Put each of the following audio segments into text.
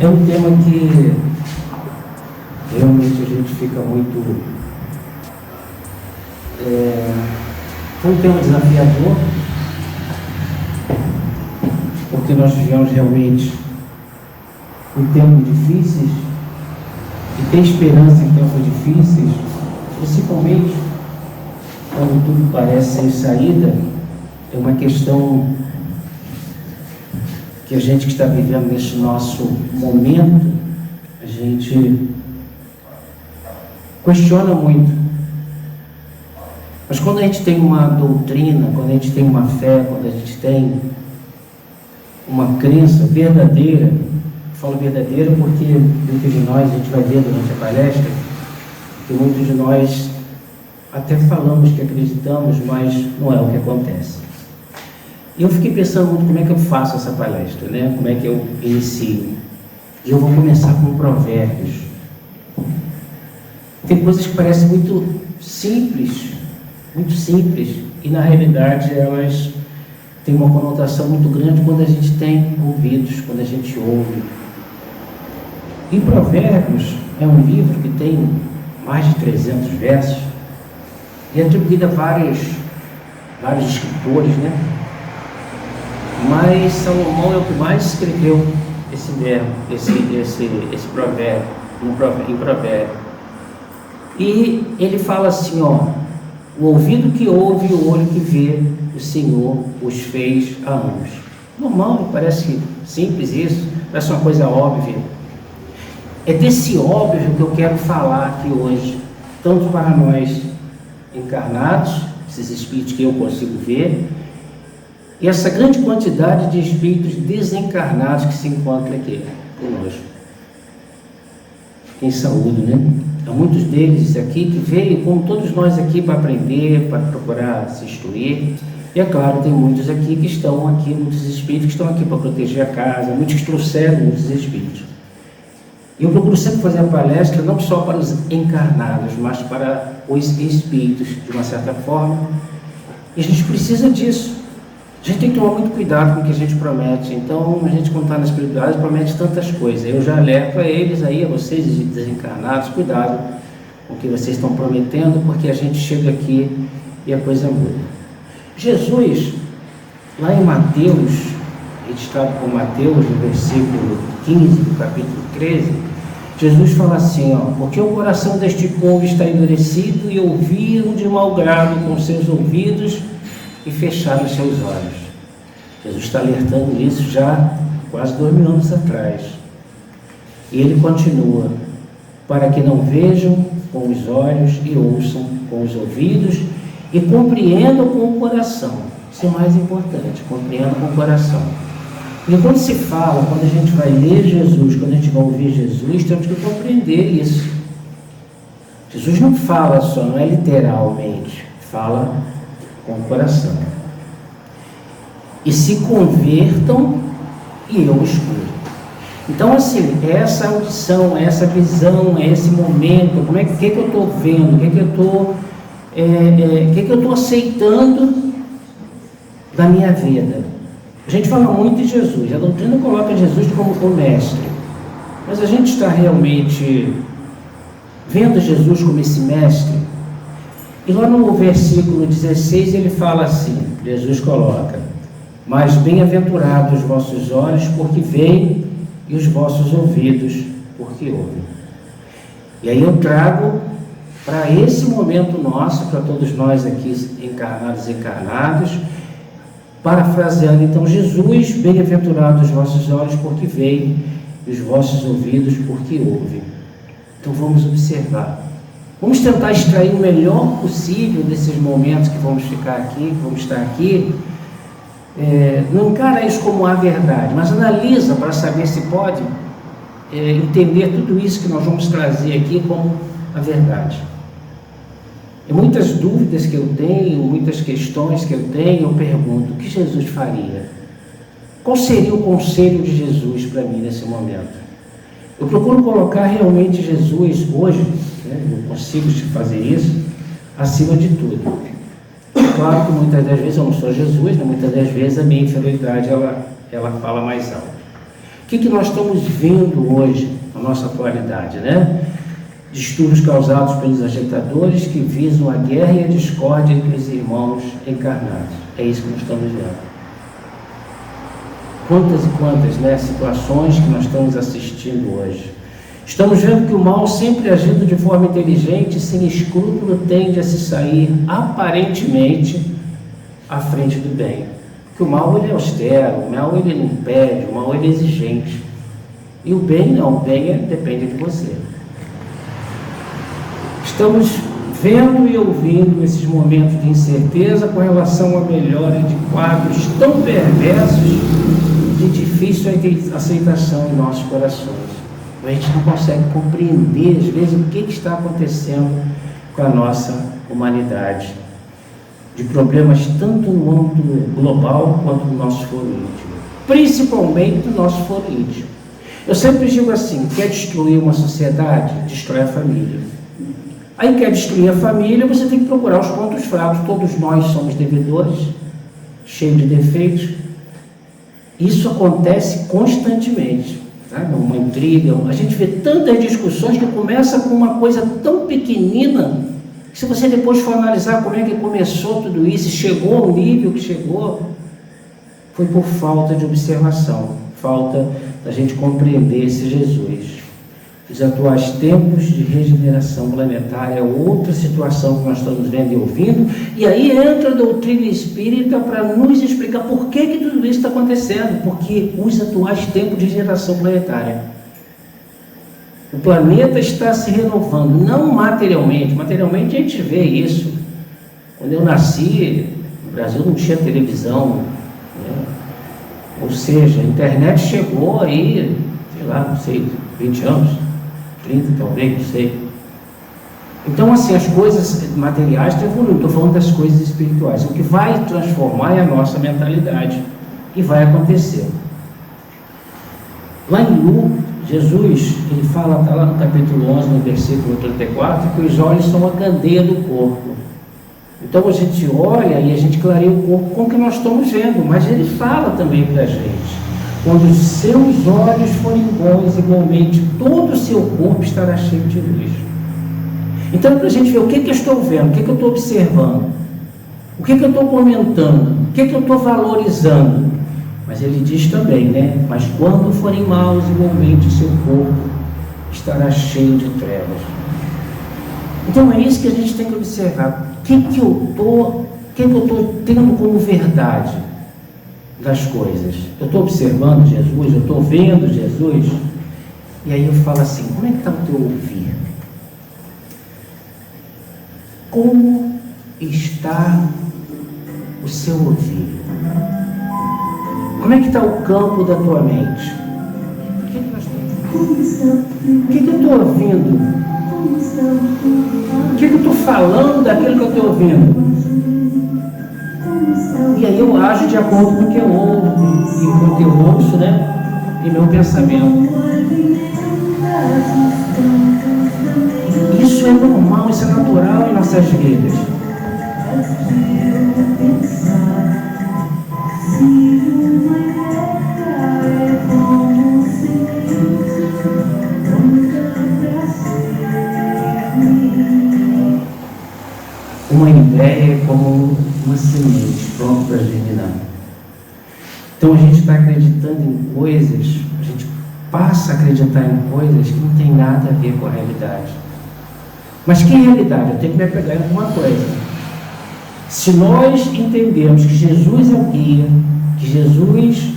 É um tema que realmente a gente fica muito... Foi um tema desafiador, porque nós vivemos realmente em tempos difíceis, e ter esperança em tempos difíceis, principalmente quando tudo parece sem saída, é uma questão que a gente que está vivendo nesse nosso momento, a gente questiona muito. Mas quando a gente tem uma doutrina, quando a gente tem uma fé, quando a gente tem uma crença verdadeira, falo verdadeira porque muitos de nós, a gente vai ver durante a palestra, que muitos de nós até falamos que acreditamos, mas não é o que acontece. E eu fiquei pensando muito como é que eu faço essa palestra, né? Como é que eu inicio. E eu vou começar com Provérbios. Tem coisas que parecem muito simples, e na realidade elas têm uma conotação muito grande quando a gente tem ouvidos, quando a gente ouve. E Provérbios é um livro que tem mais de 300 versos e é atribuído a vários escritores, né? Mas Salomão é o que mais escreveu esse provérbio, em provérbio. E ele fala assim, ó: o ouvido que ouve e o olho que vê, o Senhor os fez a ambos. Normal, parece simples isso, parece uma coisa óbvia. É desse óbvio que eu quero falar aqui hoje, tanto para nós encarnados, esses espíritos que eu consigo ver, e essa grande quantidade de espíritos desencarnados que se encontram aqui conosco, em saúde, né? Há muitos deles aqui que veio, como todos nós aqui, para aprender, para procurar se instruir. E é claro, tem muitos aqui que estão aqui, muitos espíritos que estão aqui para proteger a casa, muitos que trouxeram muitos espíritos. E eu procuro sempre fazer a palestra não só para os encarnados, mas para os espíritos, de uma certa forma. E a gente precisa disso. A gente tem que tomar muito cuidado com o que a gente promete. Então, a gente, quando está na espiritualidade, promete tantas coisas. Eu já alerto a eles, a vocês desencarnados, cuidado com o que vocês estão prometendo, porque a gente chega aqui e a coisa muda. Jesus, lá em Mateus, registrado por Mateus, no versículo 15 do capítulo 13, Jesus fala assim, ó: porque o coração deste povo está endurecido e ouviram de mau grado com seus ouvidos e fecharam os seus olhos. Jesus está alertando isso já há quase 2000 anos atrás. E ele continua: para que não vejam com os olhos e ouçam com os ouvidos e compreendam com o coração. Isso é o mais importante, compreendam com o coração. E quando se fala, quando a gente vai ler Jesus, quando a gente vai ouvir Jesus, temos que compreender isso. Jesus não fala só, não é literalmente, fala com o coração. E se convertam e eu escuto. Então, assim, essa audição, essa visão, esse momento, como é que eu estou vendo, o que eu estou aceitando da minha vida. A gente fala muito de Jesus, a doutrina coloca Jesus como o mestre, mas a gente está realmente vendo Jesus como esse mestre? E lá no versículo 16 ele fala assim, Jesus coloca: mas bem-aventurados os vossos olhos porque veem e os vossos ouvidos porque ouvem. E aí eu trago para esse momento nosso, para todos nós aqui encarnados e encarnados, parafraseando então Jesus: bem-aventurados os vossos olhos porque veem e os vossos ouvidos porque ouvem. Então vamos observar. Vamos tentar extrair o melhor possível desses momentos que vamos ficar aqui, que vamos estar aqui. Não encara isso como a verdade, mas analisa para saber se pode entender tudo isso que nós vamos trazer aqui como a verdade. E muitas dúvidas que eu tenho, muitas questões que eu tenho, eu pergunto: o que Jesus faria? Qual seria o conselho de Jesus para mim nesse momento? Eu procuro colocar realmente Jesus hoje, eu consigo fazer isso, acima de tudo. Claro que muitas das vezes eu não sou Jesus, né? Muitas das vezes a minha inferioridade ela fala mais alto. que nós estamos vendo hoje, na nossa atualidade, né? Distúrbios causados pelos agitadores que visam a guerra e a discórdia entre os irmãos encarnados. É isso que nós estamos vendo. Quantas e quantas, né, situações que nós estamos assistindo hoje. Estamos vendo que o mal, sempre agindo de forma inteligente e sem escrúpulo, tende a se sair aparentemente à frente do bem. Porque o mal, ele é austero, o mal, ele não pede, o mal, ele é exigente. E o bem não, o bem depende de você. Estamos vendo e ouvindo esses momentos de incerteza com relação à melhora de quadros tão perversos de difícil aceitação em nossos corações. A gente não consegue compreender, às vezes, o que está acontecendo com a nossa humanidade. De problemas tanto no âmbito global quanto no nosso foro íntimo. Principalmente no nosso foro íntimo. Eu sempre digo assim, quer destruir uma sociedade? Destrói a família. Aí quer destruir a família, você tem que procurar os pontos fracos. Todos nós somos devedores, cheios de defeitos. Isso acontece constantemente. Sabe? Uma intriga, a gente vê tantas discussões que começa com uma coisa tão pequenina, que se você depois for analisar como é que começou tudo isso, chegou ao nível que chegou, foi por falta de observação, falta da gente compreender esse Jesus. Os atuais tempos de regeneração planetária é outra situação que nós estamos vendo e ouvindo, e aí entra a doutrina espírita para nos explicar por que tudo isso está acontecendo, porque os atuais tempos de regeneração planetária. O planeta está se renovando, não materialmente. Materialmente a gente vê isso. Quando eu nasci, no Brasil não tinha televisão, né? Ou seja, a internet chegou aí, sei lá, não sei, 20 anos, 30 talvez, não sei. Então, assim, as coisas materiais estão evoluindo, estou falando das coisas espirituais. O que vai transformar é a nossa mentalidade, e vai acontecer. Lá em Lucas, Jesus, ele fala, está lá no capítulo 11, no versículo 34, que os olhos são a candeia do corpo. Então a gente olha e a gente clareia o corpo com o que nós estamos vendo, mas ele fala também para a gente, quando os seus olhos forem bons, igualmente todo o seu corpo estará cheio de luz. Então, para a gente ver o que eu estou vendo, o que eu estou observando, o que eu estou comentando, o que eu estou valorizando. Mas ele diz também, né? Mas quando forem maus, igualmente o seu corpo estará cheio de trevas. Então é isso que a gente tem que observar. O que eu estou tendo como verdade das coisas? Eu estou observando Jesus, eu estou vendo Jesus, e aí eu falo assim, como é que está o teu ouvir? Como está o seu ouvir? Como é que está o campo da tua mente? O que eu estou ouvindo? O que eu estou falando daquilo que eu estou ouvindo? E aí eu ajo de acordo com o que eu ouvo, e com o que eu ouço, né? E meu pensamento. Isso é normal, isso é natural em nossas vidas. Uma ideia é como uma semente pronta para germinar. Então a gente está acreditando em coisas, a gente passa a acreditar em coisas que não tem nada a ver com a realidade. Mas que realidade? Eu tenho que me apegar em alguma coisa. Se nós entendemos que Jesus é o guia, que Jesus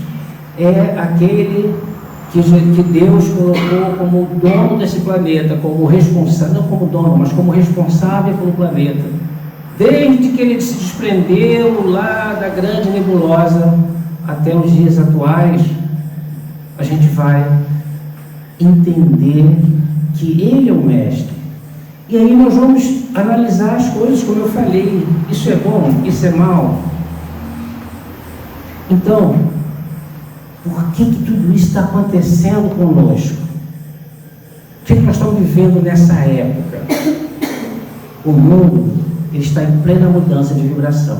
é aquele que Deus colocou como dono desse planeta, como responsável, não como dono, mas como responsável pelo planeta, desde que ele se desprendeu lá da grande nebulosa até os dias atuais, a gente vai entender que ele é o mestre. E aí nós vamos analisar as coisas, como eu falei, isso é bom, isso é mal. Então, por que tudo isso está acontecendo conosco? O que nós estamos vivendo nessa época? O mundo ele está em plena mudança de vibração.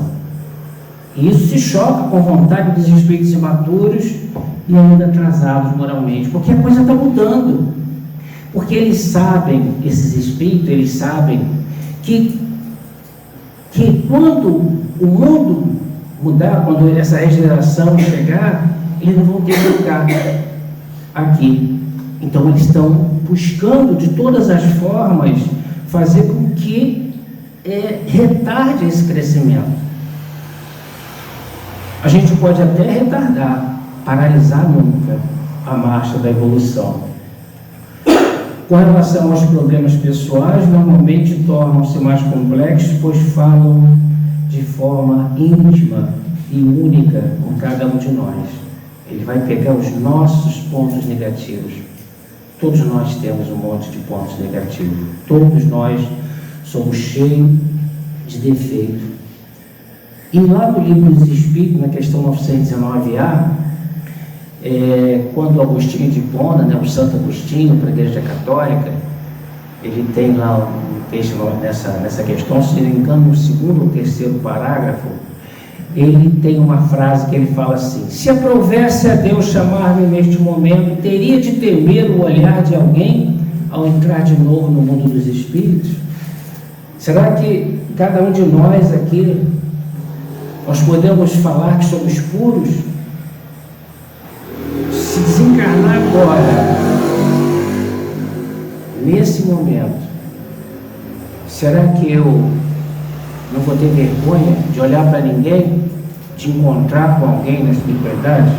E isso se choca com a vontade dos espíritos imaturos e ainda atrasados moralmente, porque a coisa está mudando. Porque eles sabem, esses espíritos, eles sabem que quando o mundo mudar, quando essa regeneração chegar, eles não vão ter que ficar aqui. Então eles estão buscando de todas as formas fazer com que retarde esse crescimento. A gente pode até retardar, paralisar nunca a marcha da evolução. Com relação aos problemas pessoais, normalmente tornam-se mais complexos, pois falam de forma íntima e única com cada um de nós. Ele vai pegar os nossos pontos negativos. Todos nós temos um monte de pontos negativos. Todos nós somos cheios de defeito. E lá no Livro dos Espíritos, na questão 919A, quando Agostinho de Hipona, o Santo Agostinho, para a Igreja Católica, ele tem lá um texto nessa questão, se não me engano, no segundo ou terceiro parágrafo, ele tem uma frase que ele fala assim: se aprovesse a Deus chamar-me neste momento, teria de temer o olhar de alguém ao entrar de novo no mundo dos espíritos? Será que cada um de nós aqui, nós podemos falar que somos puros? Se desencarnar agora, nesse momento, será que eu não vou ter vergonha de olhar para ninguém, de encontrar com alguém na espiritualidade?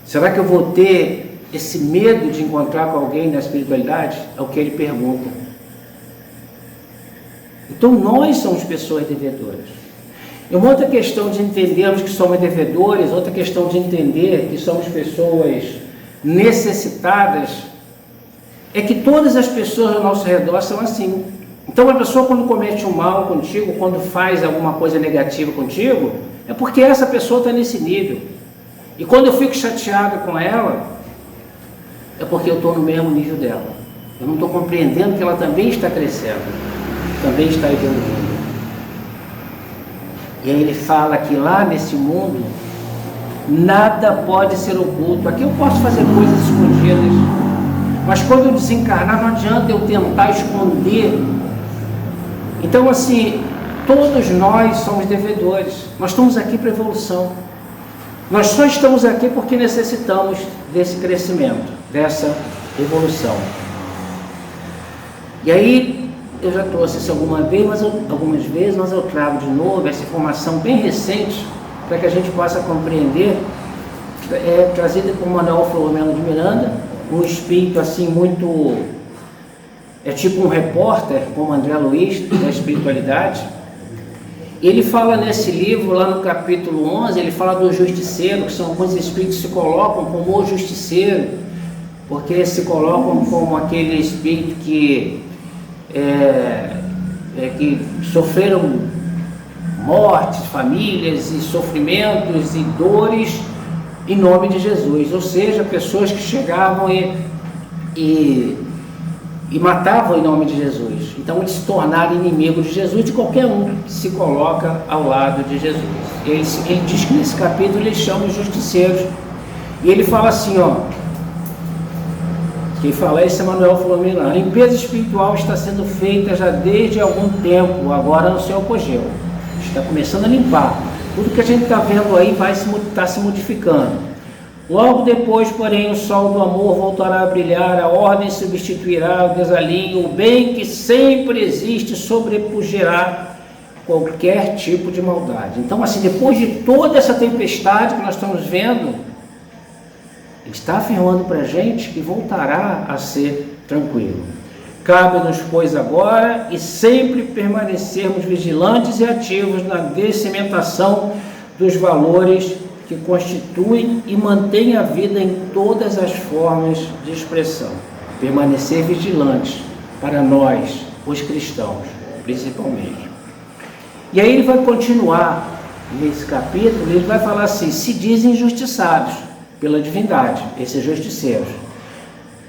Será que eu vou ter esse medo de encontrar com alguém na espiritualidade? É o que ele pergunta. Então nós somos pessoas devedoras. E uma outra questão de entendermos que somos devedores, outra questão de entender que somos pessoas necessitadas, é que todas as pessoas ao nosso redor são assim. Então a pessoa, quando comete um mal contigo, quando faz alguma coisa negativa contigo, é porque essa pessoa está nesse nível. E quando eu fico chateado com ela, é porque eu estou no mesmo nível dela. Eu não estou compreendendo que ela também está crescendo, também está evoluindo. E aí ele fala que lá nesse mundo, nada pode ser oculto. Aqui eu posso fazer coisas escondidas, mas quando eu desencarnar, não adianta eu tentar esconder. Então assim, todos nós somos devedores. Nós estamos aqui para evolução. Nós só estamos aqui porque necessitamos desse crescimento, dessa evolução. E aí, eu já trouxe isso algumas vezes, mas eu trago de novo essa informação bem recente, para que a gente possa compreender, trazida por Manuel Filomeno de Miranda, um espírito assim muito, tipo um repórter, como André Luiz, da espiritualidade. Ele fala nesse livro, lá no capítulo 11, ele fala do justiceiro, que são alguns espíritos que se colocam como o justiceiro, porque se colocam como aquele espírito que sofreram mortes, famílias e sofrimentos e dores em nome de Jesus, ou seja, pessoas que chegavam e matavam em nome de Jesus. Então eles se tornaram inimigos de Jesus, de qualquer um que se coloca ao lado de Jesus. Ele diz que nesse capítulo ele chama os justiceiros, e ele fala assim, quem fala isso é Manuel Filomeno: a limpeza espiritual está sendo feita já desde algum tempo, agora no seu apogeu. Está começando a limpar. Tudo que a gente está vendo aí vai estar se modificando. Logo depois, porém, o sol do amor voltará a brilhar, a ordem substituirá o desalinho, o bem que sempre existe sobrepujará qualquer tipo de maldade. Então, assim, depois de toda essa tempestade que nós estamos vendo, ele está afirmando para a gente que voltará a ser tranquilo. Cabe-nos, pois, agora e sempre permanecermos vigilantes e ativos na disseminação dos valores que constituem e mantêm a vida em todas as formas de expressão. Permanecer vigilantes para nós, os cristãos, principalmente. E aí ele vai continuar nesse capítulo, ele vai falar assim: se dizem injustiçados pela divindade, esses justiceiros.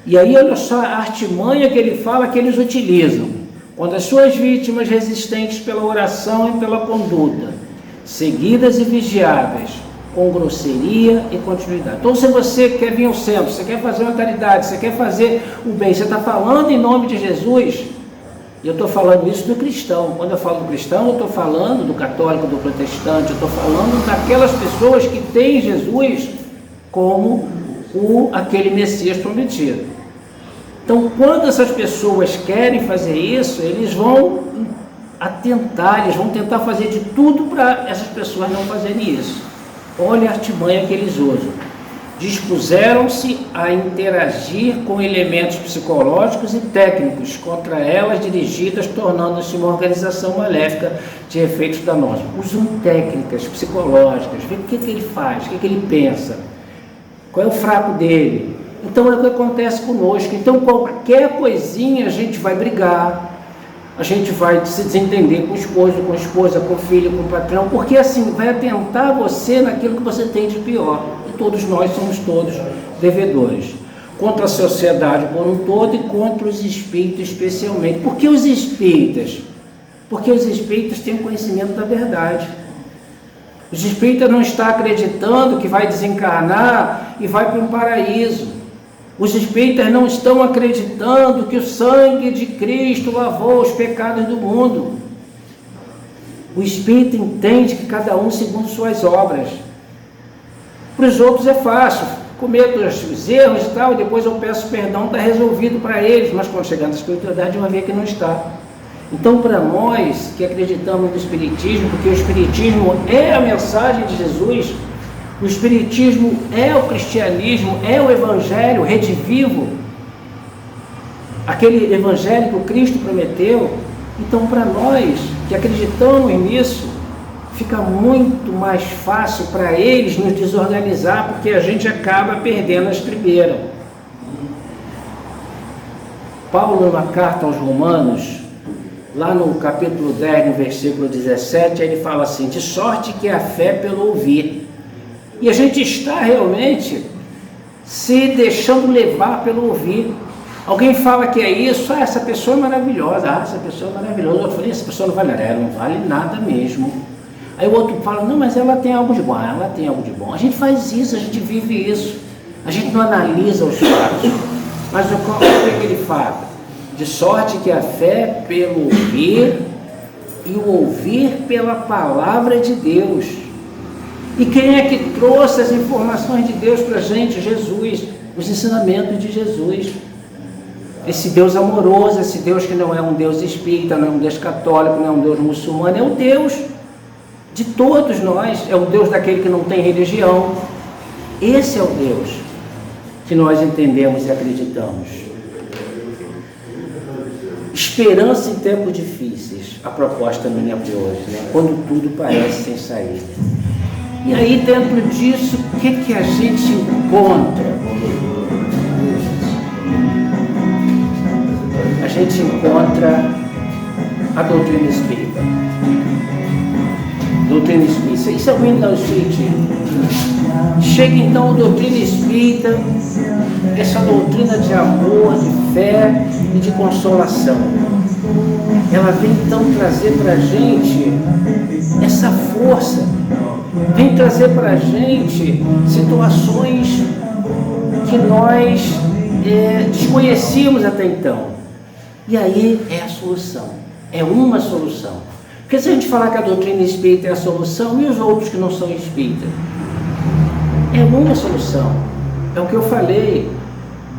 E aí olha só a artimanha que ele fala que eles utilizam. quando as suas vítimas, resistentes pela oração e pela conduta, seguidas e vigiadas, com grosseria e continuidade. Então, se você quer vir ao centro, você quer fazer uma caridade, você quer fazer o bem, você está falando em nome de Jesus, e eu estou falando isso do cristão. Quando eu falo do cristão, eu estou falando do católico, do protestante, eu estou falando daquelas pessoas que têm Jesus como aquele Messias prometido. Então, quando essas pessoas querem fazer isso, eles vão atentar, eles vão tentar fazer de tudo para essas pessoas não fazerem isso. Olha a artimanha que eles usam. Dispuseram-se a interagir com elementos psicológicos e técnicos contra elas dirigidas, tornando-se uma organização maléfica de efeitos danosos. Usam técnicas psicológicas, vê o que ele faz, o que ele pensa, qual é o fraco dele. Então é o que acontece conosco. Então qualquer coisinha a gente vai brigar, a gente vai se desentender com o esposo, com a esposa, com o filho, com o patrão, porque assim vai atentar você naquilo que você tem de pior. E todos nós somos todos devedores. Contra a sociedade por um todo e contra os espíritos especialmente. Por que os espíritas? Porque os espíritas têm o conhecimento da verdade. Os espíritas não estão acreditando que vai desencarnar e vai para um paraíso. Os espíritas não estão acreditando que o sangue de Cristo lavou os pecados do mundo. O espírita entende que cada um segundo suas obras. Para os outros é fácil, cometo os erros e tal, e depois eu peço perdão, está resolvido para eles, mas quando chegar na espiritualidade vai ver que não está. Então, para nós que acreditamos no Espiritismo, porque o Espiritismo é a mensagem de Jesus, o Espiritismo é o cristianismo, é o Evangelho redivivo, aquele Evangelho que o Cristo prometeu. Então, para nós que acreditamos nisso, fica muito mais fácil para eles nos desorganizar, porque a gente acaba perdendo a estribeira. Paulo, na carta aos Romanos, lá no capítulo 10, no versículo 17, ele fala assim: de sorte que a fé pelo ouvir. E a gente está realmente se deixando levar pelo ouvir. Alguém fala que é isso, essa pessoa é maravilhosa, essa pessoa é maravilhosa. Eu falei, essa pessoa não vale nada, ela não vale nada mesmo. Aí o outro fala, não, mas ela tem algo de bom, ela tem algo de bom. A gente faz isso, a gente vive isso. A gente não analisa os fatos. Mas o que ele fala? De sorte que a fé pelo ouvir e o ouvir pela palavra de Deus. E quem é que trouxe as informações de Deus para a gente? Jesus, os ensinamentos de Jesus. Esse Deus amoroso, esse Deus que não é um Deus espírita, não é um Deus católico, não é um Deus muçulmano, é o Deus de todos nós, é o Deus daquele que não tem religião. Esse é o Deus que nós entendemos e acreditamos. Esperança em tempos difíceis, a proposta minha de hoje, né? Quando tudo parece sem saída. E aí, dentro disso, o que a gente encontra? A gente encontra a doutrina espírita. Doutrina espírita. Isso é o hino do espiritismo. Chega então a doutrina espírita, essa doutrina de amor, de fé e de consolação. Ela vem então trazer para a gente essa força, vem trazer para a gente situações que nós desconhecíamos até então. E aí é a solução, é uma solução. Porque se a gente falar que a doutrina espírita é a solução, e os outros que não são espíritas? É uma solução. É o que eu falei.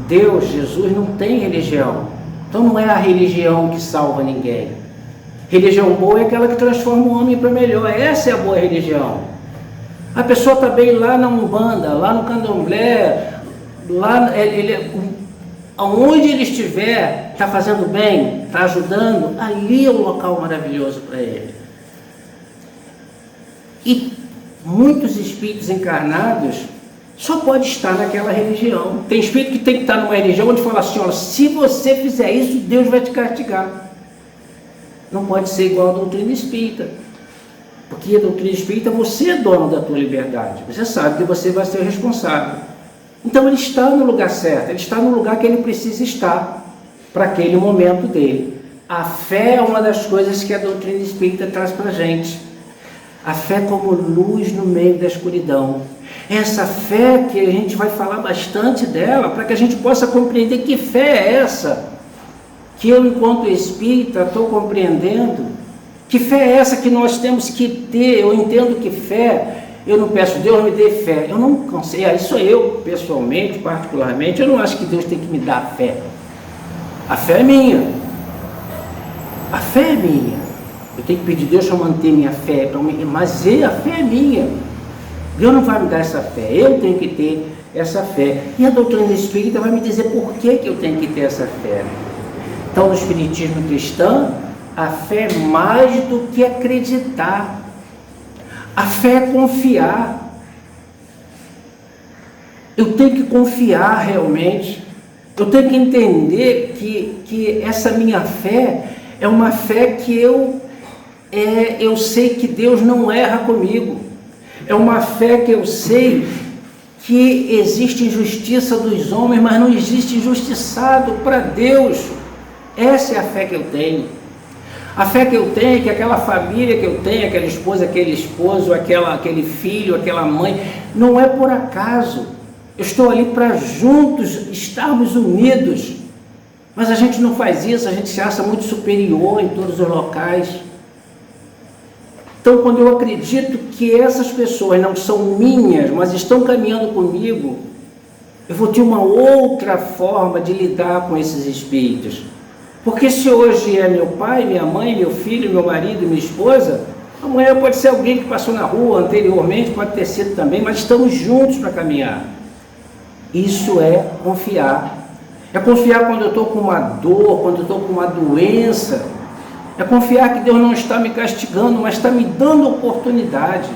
Deus, Jesus, não tem religião. Então não é a religião que salva ninguém. Religião boa é aquela que transforma o homem para melhor. Essa é a boa religião. A pessoa está bem lá na Umbanda, lá no Candomblé, lá aonde ele estiver, está fazendo bem, está ajudando, ali é o local maravilhoso para ele. E muitos espíritos encarnados só pode estar naquela religião. Tem espírito que tem que estar numa religião onde fala assim, olha, se você fizer isso, Deus vai te castigar. Não pode ser igual à doutrina espírita. Porque a doutrina espírita, você é dono da tua liberdade. Você sabe que você vai ser o responsável. Então ele está no lugar certo, ele está no lugar que ele precisa estar para aquele momento dele. A fé é uma das coisas que a doutrina espírita traz para a gente. A fé como luz no meio da escuridão. Essa fé que a gente vai falar bastante dela, para que a gente possa compreender que fé é essa, que eu, enquanto espírita, estou compreendendo. Que fé é essa que nós temos que ter? Eu entendo que fé, eu não peço, Deus me dê fé. Eu não consigo, isso eu, pessoalmente, particularmente, eu não acho que Deus tem que me dar fé. A fé é minha. A fé é minha. Eu tenho que pedir a Deus para manter minha fé, mas a fé é minha. Deus não vai me dar essa fé, eu tenho que ter essa fé. E a doutrina espírita vai me dizer por que eu tenho que ter essa fé. Então, no espiritismo cristão, a fé é mais do que acreditar. A fé é confiar. Eu tenho que confiar realmente. Eu tenho que entender que essa minha fé é uma fé que eu sei que Deus não erra comigo. É uma fé que eu sei que existe injustiça dos homens, mas não existe injustiçado para Deus. Essa é a fé que eu tenho. A fé que eu tenho é que aquela família que eu tenho, aquela esposa, aquele esposo, aquele filho, aquela mãe, não é por acaso. Eu estou ali para juntos estarmos unidos. Mas a gente não faz isso, a gente se acha muito superior em todos os locais. Então, quando eu acredito que essas pessoas não são minhas, mas estão caminhando comigo, eu vou ter uma outra forma de lidar com esses espíritos. Porque se hoje é meu pai, minha mãe, meu filho, meu marido, minha esposa, amanhã pode ser alguém que passou na rua anteriormente, pode ter sido também, mas estamos juntos para caminhar. Isso é confiar. É confiar quando eu estou com uma dor, quando eu estou com uma doença. É confiar que Deus não está me castigando, mas está me dando oportunidade.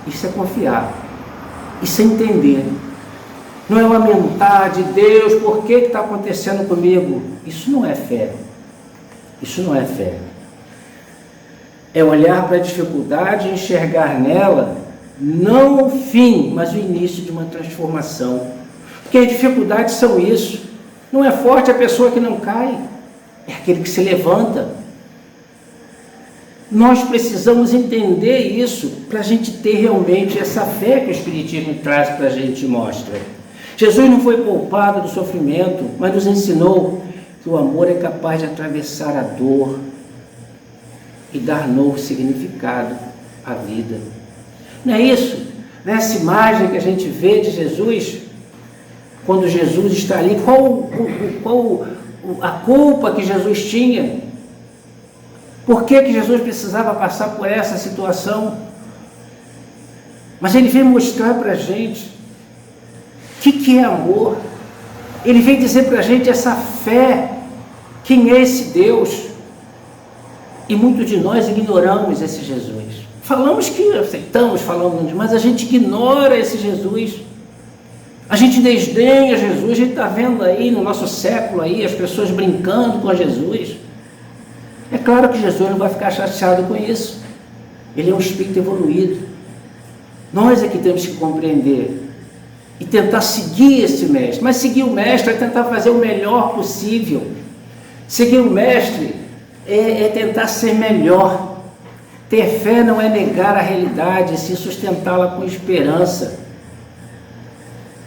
Isso é confiar. Isso é entender. Não é lamentar de Deus, por que está acontecendo comigo? Isso não é fé. Isso não é fé. É olhar para a dificuldade e enxergar nela não o fim, mas o início de uma transformação. Porque as dificuldades são isso. Não é forte a pessoa que não cai, é aquele que se levanta. Nós precisamos entender isso para a gente ter realmente essa fé que o Espiritismo traz para a gente e mostra. Jesus não foi poupado do sofrimento, mas nos ensinou que o amor é capaz de atravessar a dor e dar novo significado à vida. Não é isso? Nessa imagem que a gente vê de Jesus, quando Jesus está ali, qual a culpa que Jesus tinha? Por que Jesus precisava passar por essa situação? Mas ele veio mostrar para a gente o que é amor. Ele veio dizer para a gente essa fé, quem é esse Deus? E muitos de nós ignoramos esse Jesus. Falamos que aceitamos, mas a gente ignora esse Jesus. A gente desdenha Jesus. A gente está vendo aí no nosso século aí as pessoas brincando com Jesus. É claro que Jesus não vai ficar chateado com isso. Ele é um espírito evoluído. Nós é que temos que compreender e tentar seguir esse mestre. Mas seguir o mestre é tentar fazer o melhor possível. Seguir o mestre é tentar ser melhor. Ter fé não é negar a realidade, é se sustentá-la com esperança.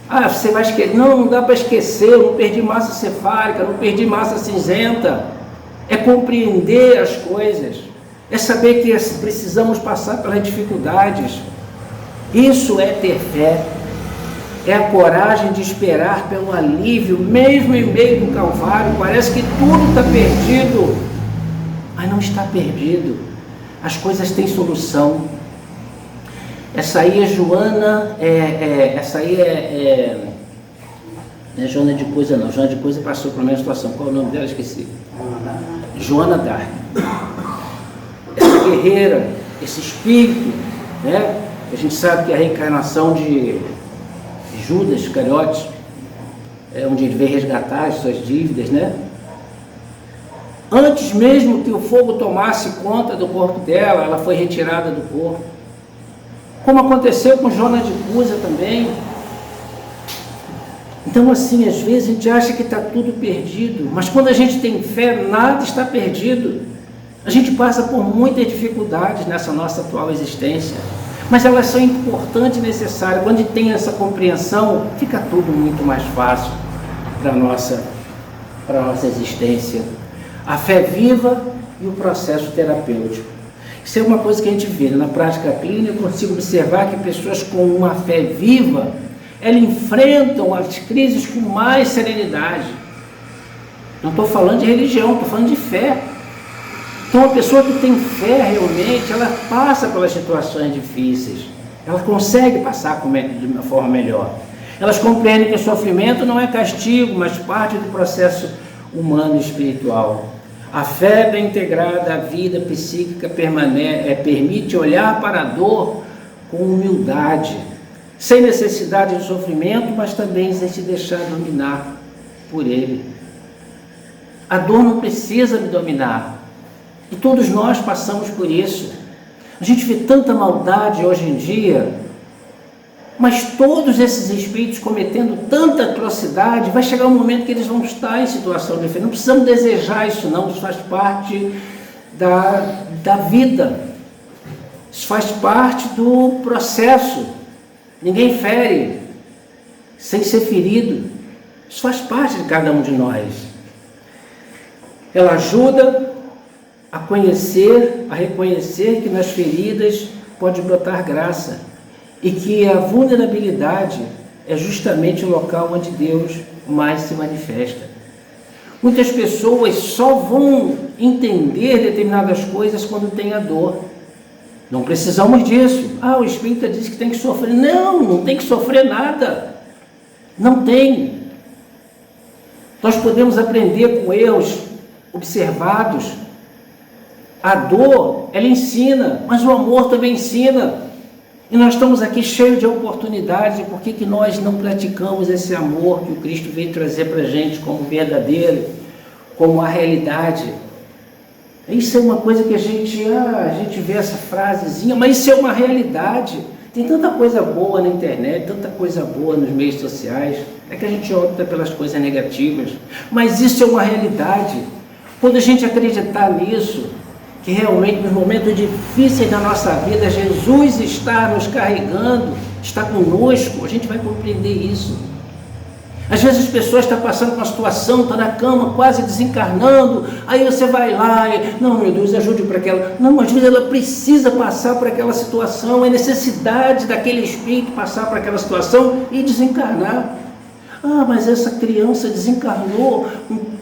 Ah, você vai esquecer. Não dá para esquecer, eu não perdi massa cefálica, não perdi massa cinzenta. É compreender as coisas, é saber que precisamos passar pelas dificuldades. Isso é ter fé, é a coragem de esperar pelo alívio, mesmo em meio do Calvário. Parece que tudo está perdido, mas não está perdido. As coisas têm solução. Essa aí é Joana, não é Joana de Coisa não, Joana de Coisa passou pela mesma situação. Qual é o nome dela? Esqueci. Joana d'Arc. Essa guerreira, esse espírito, né? A gente sabe que a reencarnação de Judas Iscariotes é onde ele veio resgatar as suas dívidas, né? Antes mesmo que o fogo tomasse conta do corpo dela, ela foi retirada do corpo. Como aconteceu com Joana de Cusa também. Então, assim, às vezes a gente acha que está tudo perdido, mas quando a gente tem fé, nada está perdido. A gente passa por muitas dificuldades nessa nossa atual existência, mas elas são importantes e necessárias. Quando a gente tem essa compreensão, fica tudo muito mais fácil para a nossa existência. A fé viva e o processo terapêutico. Isso é uma coisa que a gente vê na prática clínica. Eu consigo observar que pessoas com uma fé viva, elas enfrentam as crises com mais serenidade. Não estou falando de religião, estou falando de fé. Então, a pessoa que tem fé realmente, ela passa pelas situações difíceis, ela consegue passar de uma forma melhor. Elas compreendem que o sofrimento não é castigo, mas parte do processo humano e espiritual. A fé bem integrada à vida psíquica permite olhar para a dor com humildade, sem necessidade de sofrimento, mas também sem se deixar dominar por ele. A dor não precisa me dominar. E todos nós passamos por isso. A gente vê tanta maldade hoje em dia, mas todos esses espíritos cometendo tanta atrocidade, vai chegar um momento que eles vão estar em situação diferente. Não precisamos desejar isso não, isso faz parte da vida. Isso faz parte do processo. Ninguém fere sem ser ferido. Isso faz parte de cada um de nós. Ela ajuda a conhecer, a reconhecer que nas feridas pode brotar graça e que a vulnerabilidade é justamente o local onde Deus mais se manifesta. Muitas pessoas só vão entender determinadas coisas quando tem a dor. Não precisamos disso. O Espírita diz que tem que sofrer. Não, não tem que sofrer nada. Não tem. Nós podemos aprender com erros observados. A dor, ela ensina, mas o amor também ensina. E nós estamos aqui cheios de oportunidades. E por que nós não praticamos esse amor que o Cristo veio trazer para a gente como verdadeiro, como a realidade? Isso é uma coisa que a gente vê essa frasezinha, mas isso é uma realidade. Tem tanta coisa boa na internet, tanta coisa boa nos meios sociais. É que a gente opta pelas coisas negativas. Mas isso é uma realidade. Quando a gente acreditar nisso, que realmente nos momentos difíceis da nossa vida, Jesus está nos carregando, está conosco, a gente vai compreender isso. Às vezes as pessoas estão passando por uma situação, estão na cama, quase desencarnando, aí você vai lá e, não, meu Deus, ajude para aquela. Não, às vezes ela precisa passar por aquela situação, é necessidade daquele espírito passar por aquela situação e desencarnar. Mas essa criança desencarnou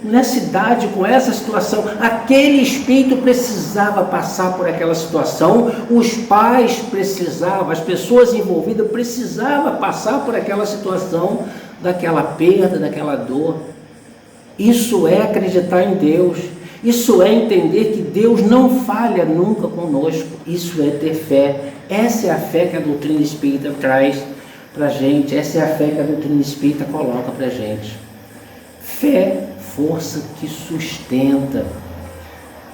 nessa idade, com essa situação. Aquele espírito precisava passar por aquela situação, os pais precisavam, as pessoas envolvidas precisavam passar por aquela situação, daquela perda, daquela dor. Isso é acreditar em Deus. Isso é entender que Deus não falha nunca conosco. Isso é ter fé. Essa é a fé que a doutrina espírita traz para a gente. Essa é a fé que a doutrina espírita coloca para a gente. Fé, força que sustenta.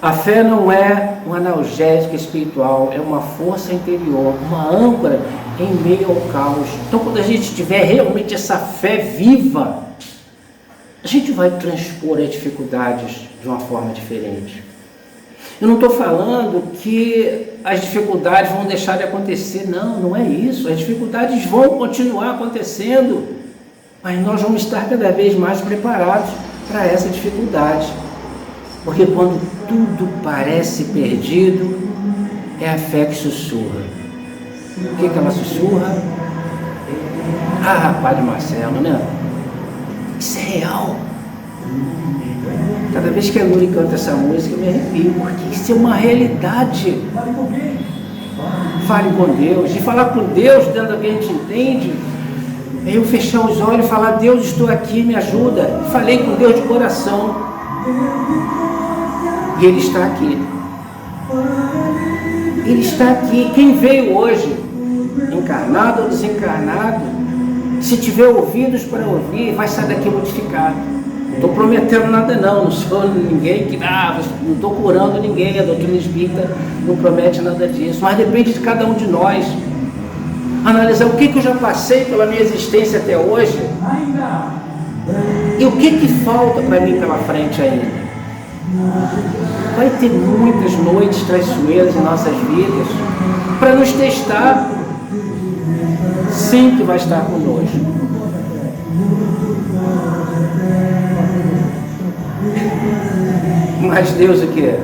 A fé não é um analgésico espiritual, é uma força interior, uma âncora em meio ao caos. Então, quando a gente tiver realmente essa fé viva, a gente vai transpor as dificuldades de uma forma diferente. Eu não estou falando que as dificuldades vão deixar de acontecer, não é isso. As dificuldades vão continuar acontecendo, mas nós vamos estar cada vez mais preparados para essa dificuldade. Porque quando tudo parece perdido, é a fé que sussurra. O que ela sussurra? Padre Marcelo, né? Isso é real. Cada vez que a Nuri canta essa música, eu me arrepio, porque isso é uma realidade. Fale com Deus. E falar com Deus, dentro da que a gente entende, é eu fechar os olhos e falar: Deus, estou aqui, me ajuda. Falei com Deus de coração. E Ele está aqui. Ele está aqui. Quem veio hoje, encarnado ou desencarnado, se tiver ouvidos para ouvir, vai sair daqui modificado. Não estou prometendo nada não sou ninguém que, não estou curando ninguém, a doutrina espírita não promete nada disso, mas depende de cada um de nós. Analisar o que eu já passei pela minha existência até hoje, E o que falta para mim pela frente ainda? Vai ter muitas noites traiçoeiras em nossas vidas para nos testar. Sempre vai estar conosco. Mas Deus o que é?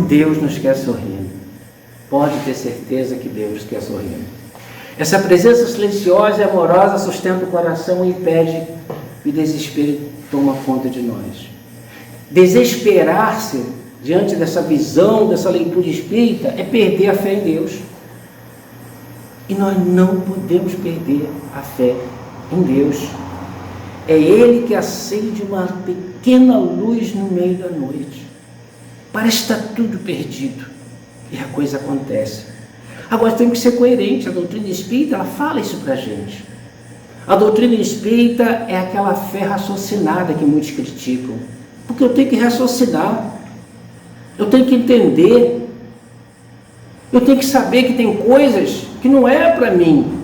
Deus nos quer sorrindo. Pode ter certeza que Deus quer sorrindo. Essa presença silenciosa e amorosa sustenta o coração e impede que o desespero toma conta de nós. Desesperar-se diante dessa visão, dessa leitura espírita, é perder a fé em Deus. E nós não podemos perder a fé em Deus. É Ele que acende uma pequena luz no meio da noite. Parece estar tudo perdido. E a coisa acontece. Agora temos que ser coerente. A doutrina espírita, ela fala isso para a gente. A doutrina espírita é aquela fé raciocinada que muitos criticam. Porque eu tenho que raciocinar. Eu tenho que entender. Eu tenho que saber que tem coisas que não é para mim.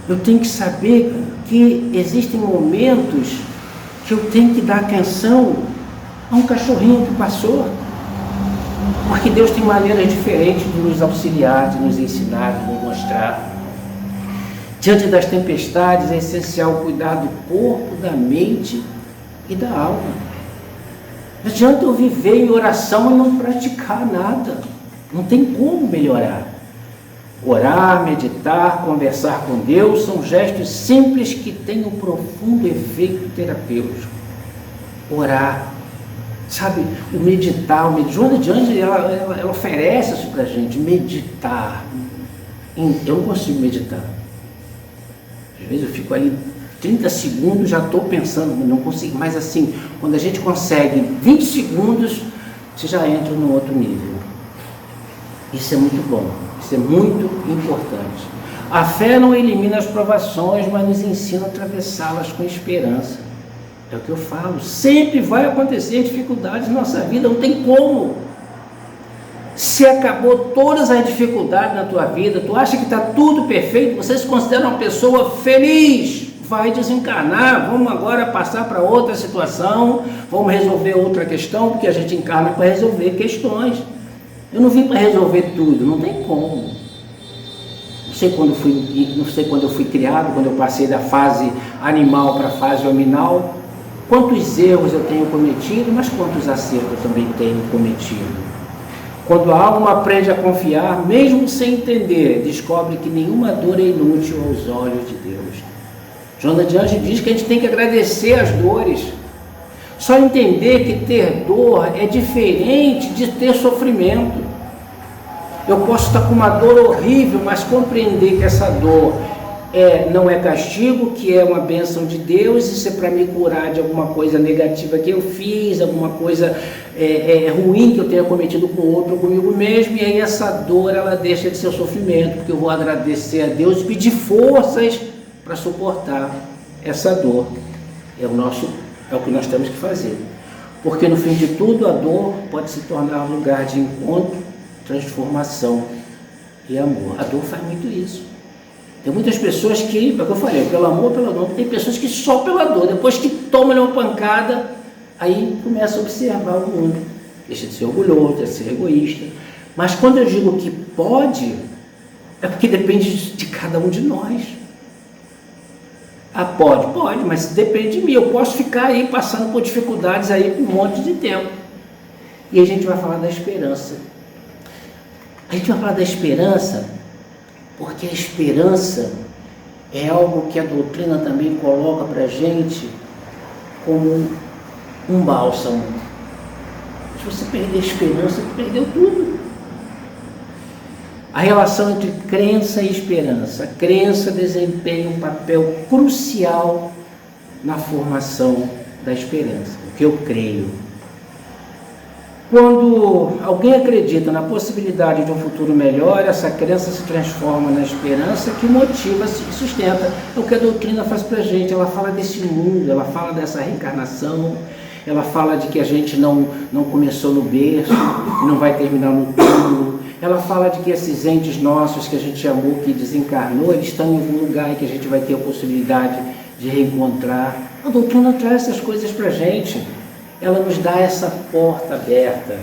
Eu tenho que saber que existem momentos que eu tenho que dar atenção a um cachorrinho que passou. Porque Deus tem maneiras diferentes de nos auxiliar, de nos ensinar, de nos mostrar. Diante das tempestades é essencial cuidar do corpo, da mente e da alma. Não adianta eu viver em oração e não praticar nada. Não tem como melhorar. Orar, meditar, conversar com Deus são gestos simples que têm um profundo efeito terapêutico. Orar, sabe, o meditar, Joana de Ângeles, ela oferece isso para a gente, meditar. Eu não consigo meditar. Às vezes eu fico ali 30 segundos, já estou pensando, não consigo, mas assim, quando a gente consegue 20 segundos, você já entra num outro nível. Isso é muito bom, isso é muito importante. A fé não elimina as provações, mas nos ensina a atravessá-las com esperança. É o que eu falo, sempre vai acontecer dificuldades na nossa vida, não tem como. Se acabou todas as dificuldades na tua vida, tu acha que está tudo perfeito, você se considera uma pessoa feliz, vai desencarnar, vamos agora passar para outra situação, vamos resolver outra questão, porque a gente encarna para resolver questões. Eu não vim para resolver tudo, não tem como. Não sei quando eu fui criado, quando eu passei da fase animal para a fase hominal, quantos erros eu tenho cometido, mas quantos acertos eu também tenho cometido. Quando a alma aprende a confiar, mesmo sem entender, descobre que nenhuma dor é inútil aos olhos de Deus. Joana de Ângeles diz que a gente tem que agradecer as dores. Só entender que ter dor é diferente de ter sofrimento. Eu posso estar com uma dor horrível, mas compreender que essa dor não é castigo, que é uma bênção de Deus, isso é para me curar de alguma coisa negativa que eu fiz, alguma coisa ruim que eu tenha cometido com o outro ou comigo mesmo, e aí essa dor ela deixa de ser sofrimento, porque eu vou agradecer a Deus e pedir forças para suportar essa dor. É o que nós temos que fazer. Porque no fim de tudo, a dor pode se tornar um lugar de encontro, transformação e amor. A dor faz muito isso. Tem muitas pessoas que, é o que eu falei, pelo amor, pela dor, tem pessoas que só pela dor, depois que tomam uma pancada, aí começa a observar o mundo. Deixa de ser orgulhoso, deixa de ser egoísta. Mas quando eu digo que pode, é porque depende de cada um de nós. Ah, pode, mas depende de mim. Eu posso ficar aí passando por dificuldades aí por um monte de tempo. E a gente vai falar da esperança. A gente vai falar da esperança porque a esperança é algo que a doutrina também coloca para a gente como um bálsamo. Se você perder a esperança, você perdeu tudo. A relação entre crença e esperança. A crença desempenha um papel crucial na formação da esperança, o que eu creio. Quando alguém acredita na possibilidade de um futuro melhor, essa crença se transforma na esperança que motiva e sustenta. É o que a doutrina faz para a gente. Ela fala desse mundo, ela fala dessa reencarnação, ela fala de que a gente não começou no berço e não vai terminar no túmulo. Ela fala de que esses entes nossos que a gente amou, que desencarnou, eles estão em algum lugar e que a gente vai ter a possibilidade de reencontrar. A doutrina traz essas coisas para a gente. Ela nos dá essa porta aberta.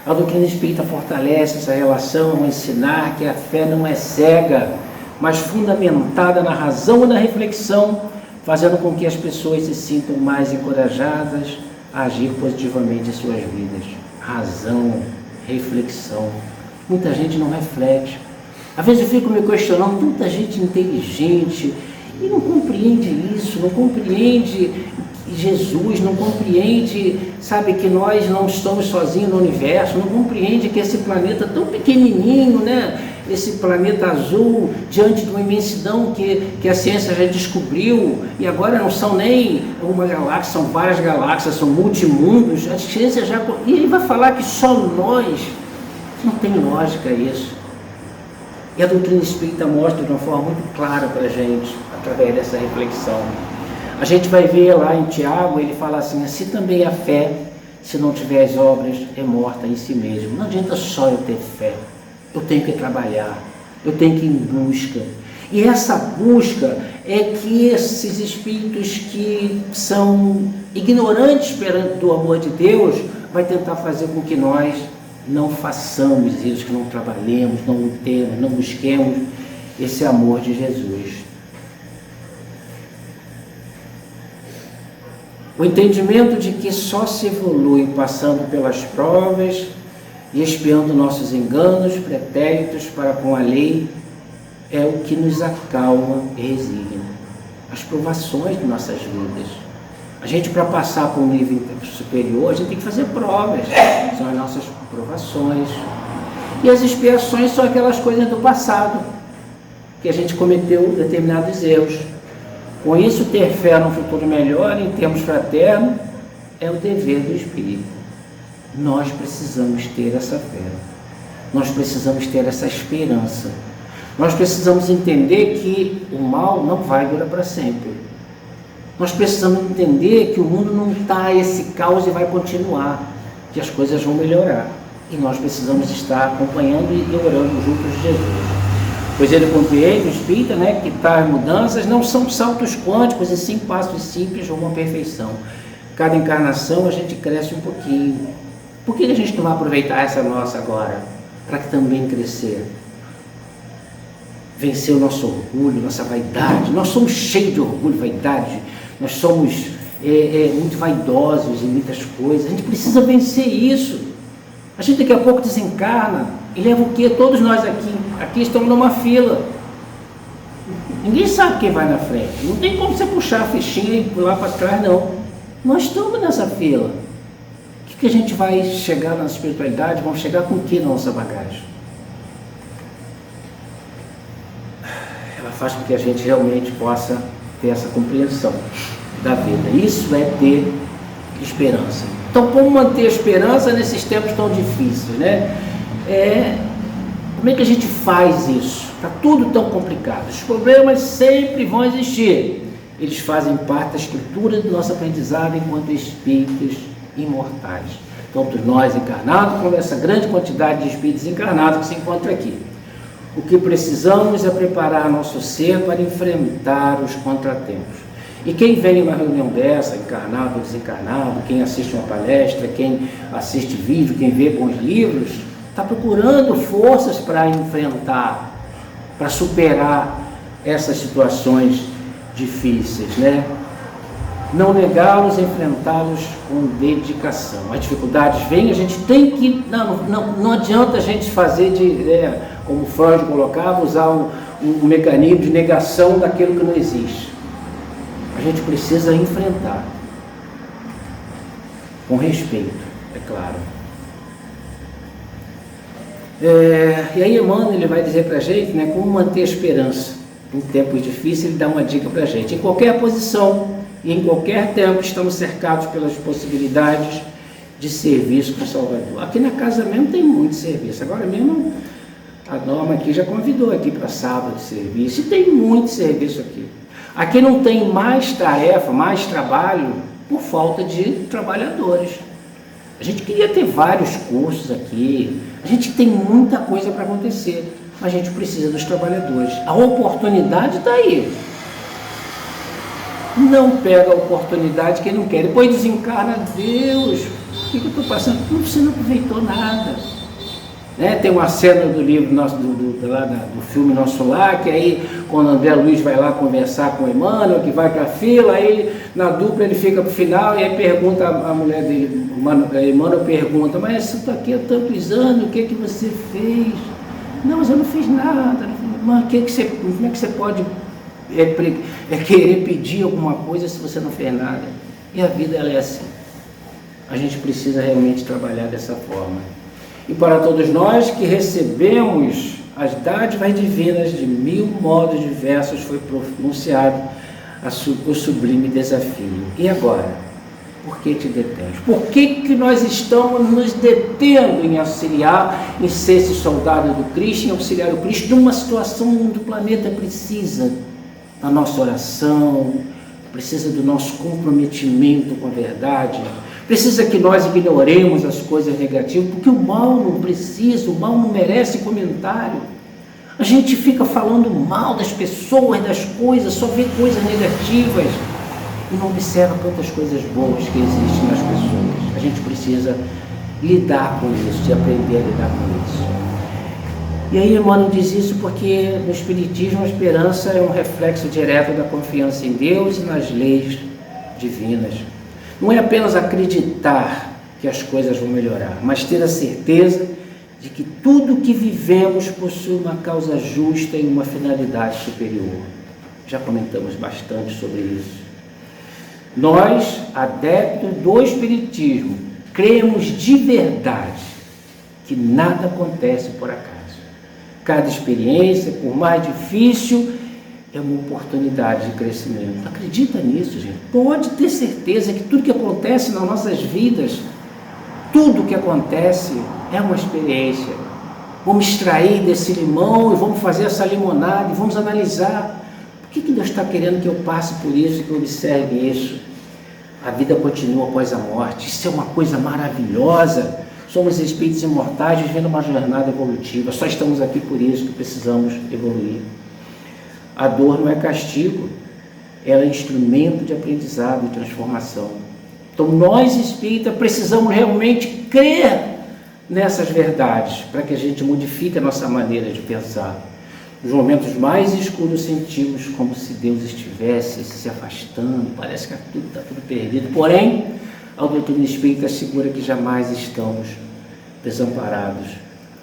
A doutrina espírita fortalece essa relação ao ensinar que a fé não é cega, mas fundamentada na razão e na reflexão, fazendo com que as pessoas se sintam mais encorajadas a agir positivamente em suas vidas. Razão, reflexão. Muita gente não reflete. Às vezes eu fico me questionando, tanta gente inteligente e não compreende isso, não compreende Jesus, não compreende, sabe, que nós não estamos sozinhos no universo, não compreende que esse planeta tão pequenininho, né? Esse planeta azul, diante de uma imensidão que a ciência já descobriu, e agora não são nem uma galáxia, são várias galáxias, são multimundos, a ciência já... E ele vai falar que só nós... Não tem lógica isso. E a doutrina espírita mostra de uma forma muito clara para a gente, através dessa reflexão. A gente vai ver lá em Tiago, ele fala assim, se também a fé, se não tiver as obras, é morta em si mesmo. Não adianta só eu ter fé, eu tenho que trabalhar, eu tenho que ir em busca. E essa busca é que esses espíritos que são ignorantes perante do amor de Deus, vai tentar fazer com que nós não façamos isso, que não trabalhemos, não temos, não busquemos esse amor de Jesus. O entendimento de que só se evolui passando pelas provas e expiando nossos enganos, pretéritos para com a lei, é o que nos acalma e resigna. As provações de nossas vidas. A gente, para passar para um nível superior, a gente tem que fazer provas, são as nossas provações. E as expiações são aquelas coisas do passado, que a gente cometeu determinados erros. Com isso, ter fé num futuro melhor, em termos fraternos, é o dever do espírito. Nós precisamos ter essa fé, nós precisamos ter essa esperança, nós precisamos entender que o mal não vai durar para sempre. Nós precisamos entender que o mundo não está esse caos e vai continuar, que as coisas vão melhorar. E nós precisamos estar acompanhando e orando juntos de Jesus. Pois ele compreende, o espírita, né, que tais mudanças não são saltos quânticos, e sim passos simples rumo à perfeição. Cada encarnação a gente cresce um pouquinho. Por que a gente não vai aproveitar essa nossa agora? Para que também crescer. Vencer o nosso orgulho, nossa vaidade. Nós somos cheios de orgulho, vaidade. Nós somos muito vaidosos em muitas coisas. A gente precisa vencer isso. A gente daqui a pouco desencarna e leva o quê? Todos nós aqui estamos numa fila. Ninguém sabe quem vai na frente. Não tem como você puxar a fichinha e pular para trás, não. Nós estamos nessa fila. O que a gente vai chegar na espiritualidade? Vamos chegar com o que na nossa bagagem? Ela faz com que a gente realmente possa ter essa compreensão da vida. Isso é ter esperança. Então, como manter a esperança nesses tempos tão difíceis, né? Como é que a gente faz isso? Está tudo tão complicado. Os problemas sempre vão existir. Eles fazem parte da estrutura do nosso aprendizado enquanto espíritos imortais. Tanto nós encarnados, como essa grande quantidade de espíritos encarnados que se encontra aqui. O que precisamos é preparar nosso ser para enfrentar os contratempos. E quem vem em uma reunião dessa, encarnado ou desencarnado, quem assiste uma palestra, quem assiste vídeo, quem vê bons livros, está procurando forças para enfrentar, para superar essas situações difíceis, né? Não negá-los, enfrentá-los com dedicação. As dificuldades vêm, a gente tem que... Não adianta a gente fazer como Freud colocava, usar um mecanismo de negação daquilo que não existe. A gente precisa enfrentar, com respeito, é claro. E aí Emmanuel, ele vai dizer para a gente, né, como manter a esperança. Em tempos difíceis, ele dá uma dica para a gente. Em qualquer posição e em qualquer tempo, estamos cercados pelas possibilidades de serviço para o Salvador. Aqui na casa mesmo tem muito serviço. Agora mesmo, a Norma aqui já convidou aqui para sábado de serviço. E tem muito serviço aqui. Aqui não tem mais tarefa, mais trabalho por falta de trabalhadores. A gente queria ter vários cursos aqui, a gente tem muita coisa para acontecer, mas a gente precisa dos trabalhadores. A oportunidade está aí. Não pega a oportunidade quem não quer. Depois desencarna, Deus, o que eu estou passando? Você não aproveitou nada. Né? Tem uma cena do livro nosso, do filme Nosso Lar, que aí quando André Luiz vai lá conversar com o Emmanuel, que vai para a fila, aí na dupla ele fica para o final e aí pergunta a mulher dele, Emmanuel pergunta, mas eu estou aqui há tantos anos, o que você fez? Não, mas eu não fiz nada. Mas como é que você pode querer pedir alguma coisa se você não fez nada? E a vida ela é assim. A gente precisa realmente trabalhar dessa forma. E para todos nós que recebemos as dádivas divinas de 1000 modos diversos, foi pronunciado o sublime desafio. E agora? Por que te detens? Por que nós estamos nos detendo em auxiliar, em ser esse soldado do Cristo, em auxiliar o Cristo numa situação onde o planeta precisa da nossa oração, precisa do nosso comprometimento com a verdade, precisa que nós ignoremos as coisas negativas, porque o mal não precisa, o mal não merece comentário. A gente fica falando mal das pessoas, das coisas, só vê coisas negativas e não observa quantas coisas boas que existem nas pessoas. A gente precisa lidar com isso, e aprender a lidar com isso. E aí Emmanuel diz isso porque no Espiritismo a esperança é um reflexo direto da confiança em Deus e nas leis divinas. Não é apenas acreditar que as coisas vão melhorar, mas ter a certeza de que tudo que vivemos possui uma causa justa e uma finalidade superior. Já comentamos bastante sobre isso. Nós, adeptos do Espiritismo, cremos de verdade que nada acontece por acaso. Cada experiência, por mais difícil, é uma oportunidade de crescimento. Acredita nisso, gente. Pode ter certeza que tudo que acontece nas nossas vidas, tudo que acontece é uma experiência. Vamos extrair desse limão e vamos fazer essa limonada e vamos analisar. Por que Deus está querendo que eu passe por isso, que eu observe isso? A vida continua após a morte. Isso é uma coisa maravilhosa. Somos espíritos imortais vivendo uma jornada evolutiva. Só estamos aqui por isso que precisamos evoluir. A dor não é castigo, ela é instrumento de aprendizado e transformação. Então nós espíritas precisamos realmente crer nessas verdades para que a gente modifique a nossa maneira de pensar. Nos momentos mais escuros sentimos como se Deus estivesse se afastando, parece que está tudo perdido. Porém, a doutrina espírita assegura que jamais estamos desamparados.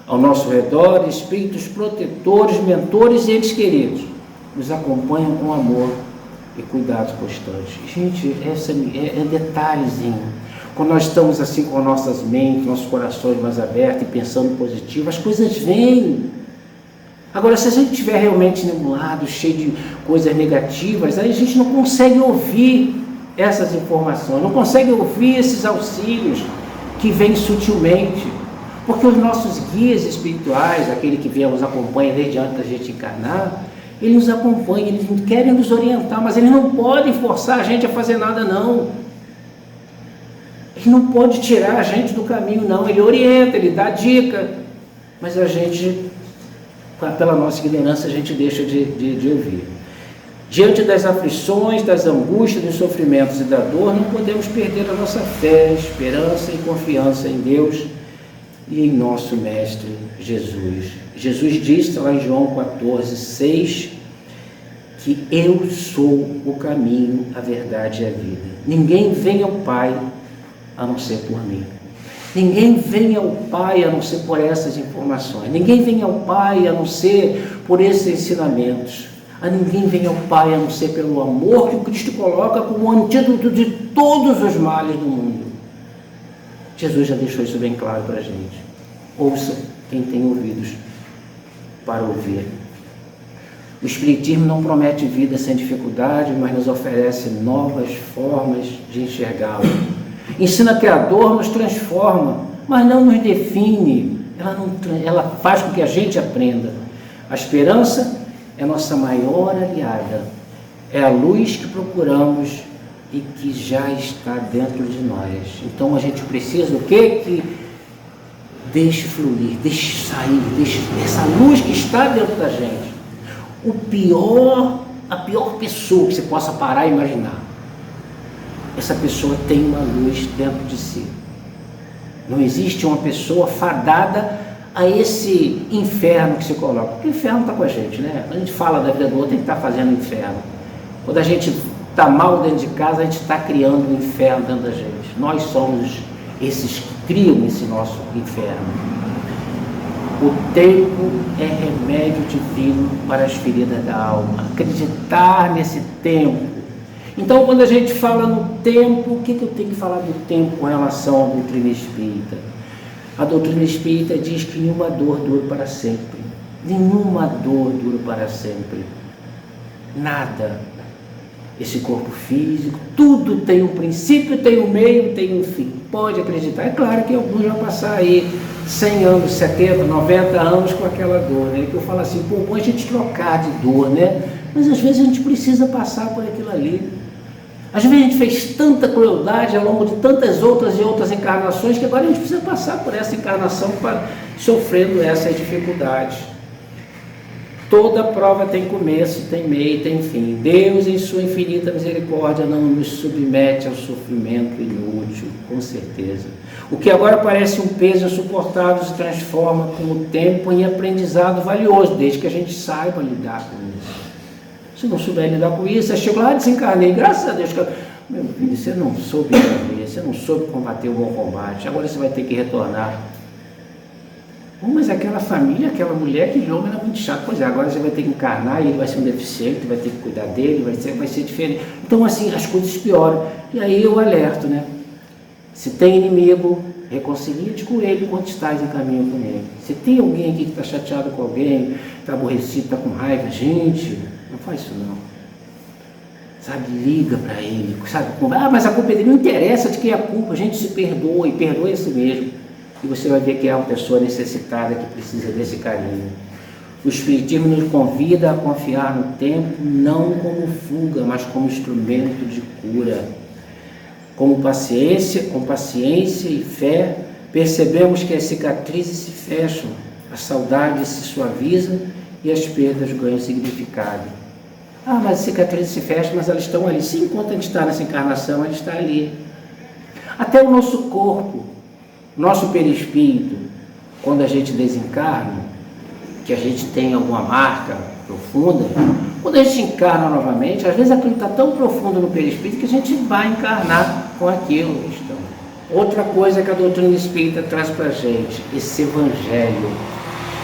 Ao nosso redor, espíritos protetores, mentores e entes queridos nos acompanham com amor e cuidados constantes. Gente, esse é detalhezinho. Quando nós estamos assim com nossas mentes, nossos corações mais abertos e pensando positivo, as coisas vêm. Agora, se a gente estiver realmente nublado, cheio de coisas negativas, aí a gente não consegue ouvir essas informações, não consegue ouvir esses auxílios que vêm sutilmente, porque os nossos guias espirituais, aquele que vem nos acompanha desde antes da gente encarnar, eles nos acompanham, eles querem nos orientar, mas eles não podem forçar a gente a fazer nada, não. Ele não pode tirar a gente do caminho, não. Ele orienta, ele dá dica, mas a gente, pela nossa ignorância, a gente deixa de ouvir. Diante das aflições, das angústias, dos sofrimentos e da dor, não podemos perder a nossa fé, esperança e confiança em Deus e em nosso Mestre Jesus. Jesus disse lá em João 14:6, que eu sou o caminho, a verdade e a vida. Ninguém vem ao Pai a não ser por mim. Ninguém vem ao Pai a não ser por essas informações. Ninguém vem ao Pai a não ser por esses ensinamentos. Ninguém vem ao Pai a não ser pelo amor que o Cristo coloca como antídoto de todos os males do mundo. Jesus já deixou isso bem claro para a gente. Ouça quem tem ouvidos para ouvir. O Espiritismo não promete vida sem dificuldade, mas nos oferece novas formas de enxergá-lo. Ensina que a dor nos transforma, mas não nos define. Ela faz com que a gente aprenda. A esperança é nossa maior aliada. É a luz que procuramos e que já está dentro de nós. Então a gente precisa o quê? Que deixe fluir, deixe sair, deixe essa luz que está dentro da gente. A pior pessoa que você possa parar e imaginar, essa pessoa tem uma luz dentro de si. Não existe uma pessoa fadada a esse inferno que se coloca, porque o inferno está com a gente, né? Quando a gente fala da vida do outro, a gente está fazendo inferno. Quando a gente está mal dentro de casa, a gente está criando um inferno dentro da gente. Nós somos esses que criam esse nosso inferno. O tempo é remédio divino para as feridas da alma. Acreditar nesse tempo. Então, quando a gente fala no tempo, o que eu tenho que falar do tempo com relação à doutrina espírita? A doutrina espírita diz que nenhuma dor dura para sempre. Nenhuma dor dura para sempre. Nada. Esse corpo físico, tudo tem um princípio, tem um meio, tem um fim. Pode acreditar. É claro que alguns vão passar aí 100 anos, 70, 90 anos com aquela dor, né? Que eu falo assim, pô, bom a gente trocar de dor, né? Mas às vezes a gente precisa passar por aquilo ali. Às vezes a gente fez tanta crueldade ao longo de tantas outras e outras encarnações que agora a gente precisa passar por essa encarnação para sofrendo essa dificuldade. Toda prova tem começo, tem meio, tem fim. Deus, em sua infinita misericórdia, não nos submete ao sofrimento inútil, com certeza. O que agora parece um peso insuportável se transforma com o tempo em aprendizado valioso, desde que a gente saiba lidar com isso. Se não souber lidar com isso, você chegou lá e desencarnei, graças a Deus. Meu filho, você não soube viver, você não soube combater o bom combate, agora você vai ter que retornar. Mas aquela família, aquela mulher, aquele homem era muito chato. Pois é, agora você vai ter que encarnar e ele vai ser um deficiente, vai ter que cuidar dele, vai ser diferente. Então, assim, as coisas pioram. E aí eu alerto, né? Se tem inimigo, reconcilia-te com ele enquanto estás em caminho com ele. Se tem alguém aqui que está chateado com alguém, está aborrecido, está com raiva, gente, não faz isso não. Sabe, liga para ele, sabe? Mas a culpa dele não interessa de quem é a culpa, a gente se perdoa e perdoa esse mesmo. E você vai ver que é uma pessoa necessitada que precisa desse carinho. O Espiritismo nos convida a confiar no tempo não como fuga, mas como instrumento de cura. Com paciência e fé, percebemos que as cicatrizes se fecham, a saudade se suaviza e as perdas ganham significado. Mas as cicatrizes se fecham, mas elas estão ali. Sim, enquanto a gente está nessa encarnação, ela está ali. Até o nosso corpo, nosso perispírito, quando a gente desencarna, que a gente tem alguma marca profunda, quando a gente encarna novamente, às vezes aquilo está tão profundo no perispírito que a gente vai encarnar com aquilo. Outra coisa que a doutrina espírita traz para a gente, esse evangelho.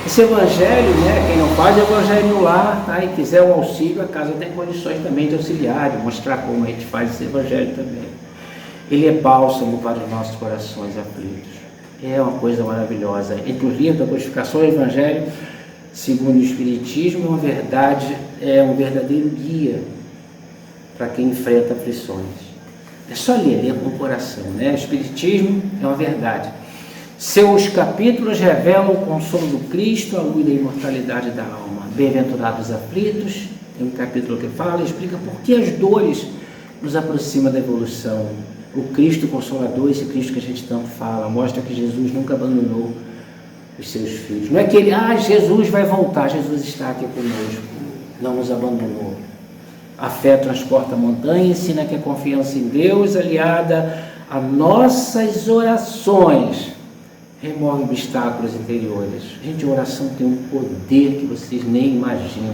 Esse evangelho, né, quem não faz evangelho no lar, tá, e quiser um auxílio, a casa tem condições também de auxiliar, de mostrar como a gente faz esse evangelho também. Ele é bálsamo para os nossos corações aflitos. É uma coisa maravilhosa. Entre os livros da codificação e o Evangelho, segundo o Espiritismo, é um verdadeiro guia para quem enfrenta aflições. É só ler com o coração, né? O Espiritismo é uma verdade. Seus capítulos revelam o consolo do Cristo, a luz da imortalidade da alma. Bem-aventurados aflitos, tem um capítulo que fala, explica por que as dores nos aproximam da evolução. O Cristo Consolador, esse Cristo que a gente tanto fala, mostra que Jesus nunca abandonou os seus filhos. Não é que ele, Jesus vai voltar, Jesus está aqui conosco, não nos abandonou. A fé transporta a montanha, ensina que a confiança em Deus, aliada a nossas orações, remove obstáculos interiores. Gente, a oração tem um poder que vocês nem imaginam.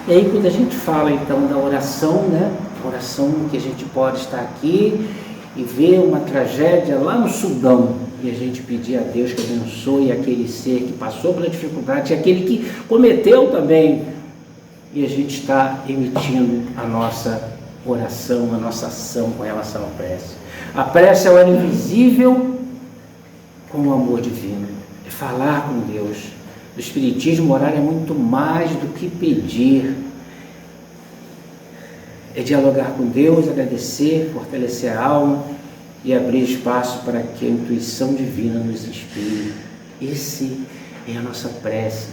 E aí quando a gente fala então da oração, né? Oração que a gente pode estar aqui e ver uma tragédia lá no Sudão e a gente pedir a Deus que abençoe aquele ser que passou pela dificuldade e aquele que cometeu também, e a gente está emitindo a nossa oração, a nossa ação com relação à prece. A prece é o invisível com o amor divino, é falar com Deus. No Espiritismo, orar é muito mais do que pedir. É dialogar com Deus, agradecer, fortalecer a alma e abrir espaço para que a intuição divina nos inspire. Esse é a nossa prece.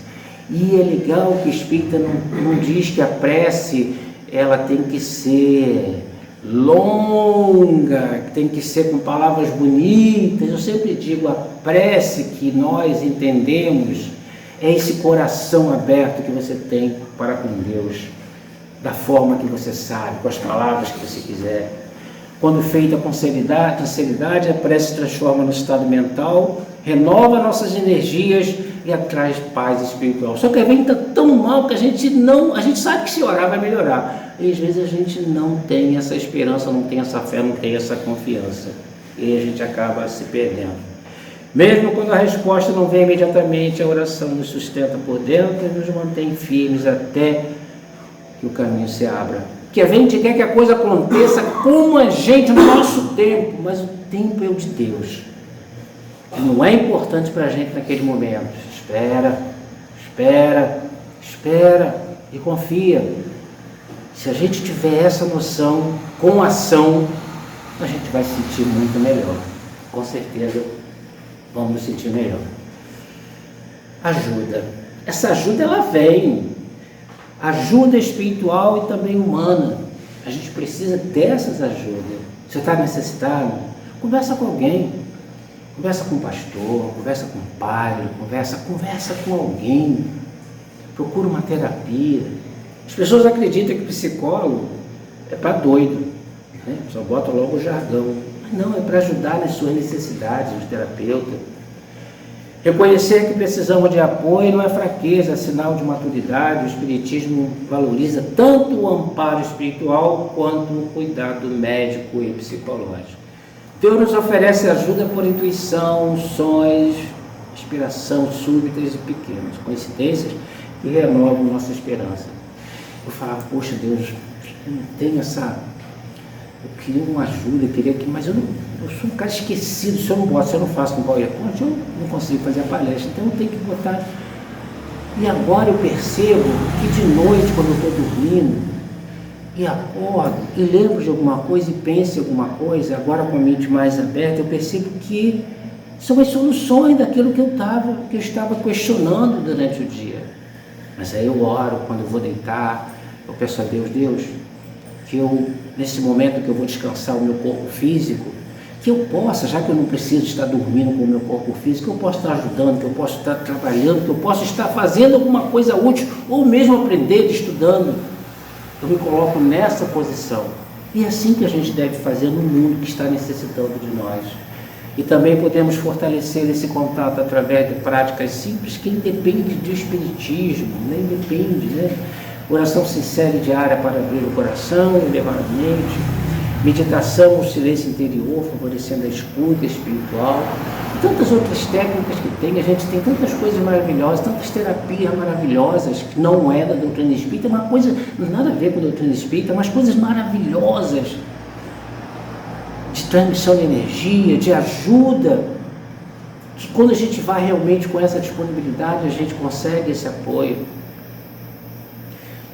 E é legal que o Espírita não diz que a prece ela tem que ser longa, que tem que ser com palavras bonitas. Eu sempre digo, a prece que nós entendemos é esse coração aberto que você tem para com Deus, da forma que você sabe, com as palavras que você quiser. Quando feita com sinceridade, a prece se transforma no estado mental, renova nossas energias e traz paz espiritual. Só que a gente está tão mal que a gente sabe que se orar vai melhorar. E às vezes a gente não tem essa esperança, não tem essa fé, não tem essa confiança. E a gente acaba se perdendo. Mesmo quando a resposta não vem imediatamente, a oração nos sustenta por dentro e nos mantém firmes até que o caminho se abra. Que a gente quer que a coisa aconteça como a gente, no nosso tempo, mas o tempo é o de Deus. E não é importante para a gente naquele momento. Espera e confia. Se a gente tiver essa noção com ação, a gente vai se sentir muito melhor. Com certeza vamos nos sentir melhor. Ajuda. Essa ajuda ela vem. Ajuda espiritual e também humana. A gente precisa dessas ajudas. Você está necessitado? Conversa com alguém. Conversa com o pastor, conversa com o pai, conversa com alguém. Procura uma terapia. As pessoas acreditam que psicólogo é para doido, né? Só bota logo o jargão. Mas não, é para ajudar nas suas necessidades, o terapeuta. Reconhecer que precisamos de apoio não é fraqueza, é sinal de maturidade. O Espiritismo valoriza tanto o amparo espiritual quanto o cuidado médico e psicológico. Deus nos oferece ajuda por intuição, sonhos, inspiração súbitas e pequenas, coincidências que renovam nossa esperança. Eu falava, poxa Deus, eu não tenho essa... Eu queria uma ajuda, mas eu sou um cara esquecido, se eu não boto, se eu não faço com PowerPoint, eu não consigo fazer a palestra, então eu tenho que botar. E agora eu percebo que de noite, quando eu estou dormindo, e acordo, e lembro de alguma coisa e penso em alguma coisa, agora com a mente mais aberta, eu percebo que são as soluções daquilo que eu estava questionando durante o dia. Mas aí eu oro, quando eu vou deitar, eu peço a Deus, que eu, nesse momento que eu vou descansar o meu corpo físico, que eu possa, já que eu não preciso estar dormindo com o meu corpo físico, que eu possa estar ajudando, que eu possa estar trabalhando, que eu possa estar fazendo alguma coisa útil, ou mesmo aprendendo, estudando. Eu me coloco nessa posição. E é assim que a gente deve fazer no mundo que está necessitando de nós. E também podemos fortalecer esse contato através de práticas simples que independem do espiritismo, nem depende, né? Oração sincera e diária para abrir o coração, elevar a mente, meditação, o silêncio interior, favorecendo a escuta espiritual, e tantas outras técnicas que tem. A gente tem tantas coisas maravilhosas, tantas terapias maravilhosas, que não é da doutrina espírita, uma coisa, nada a ver com a doutrina espírita, mas coisas maravilhosas, de transmissão de energia, de ajuda, que quando a gente vai realmente com essa disponibilidade, a gente consegue esse apoio.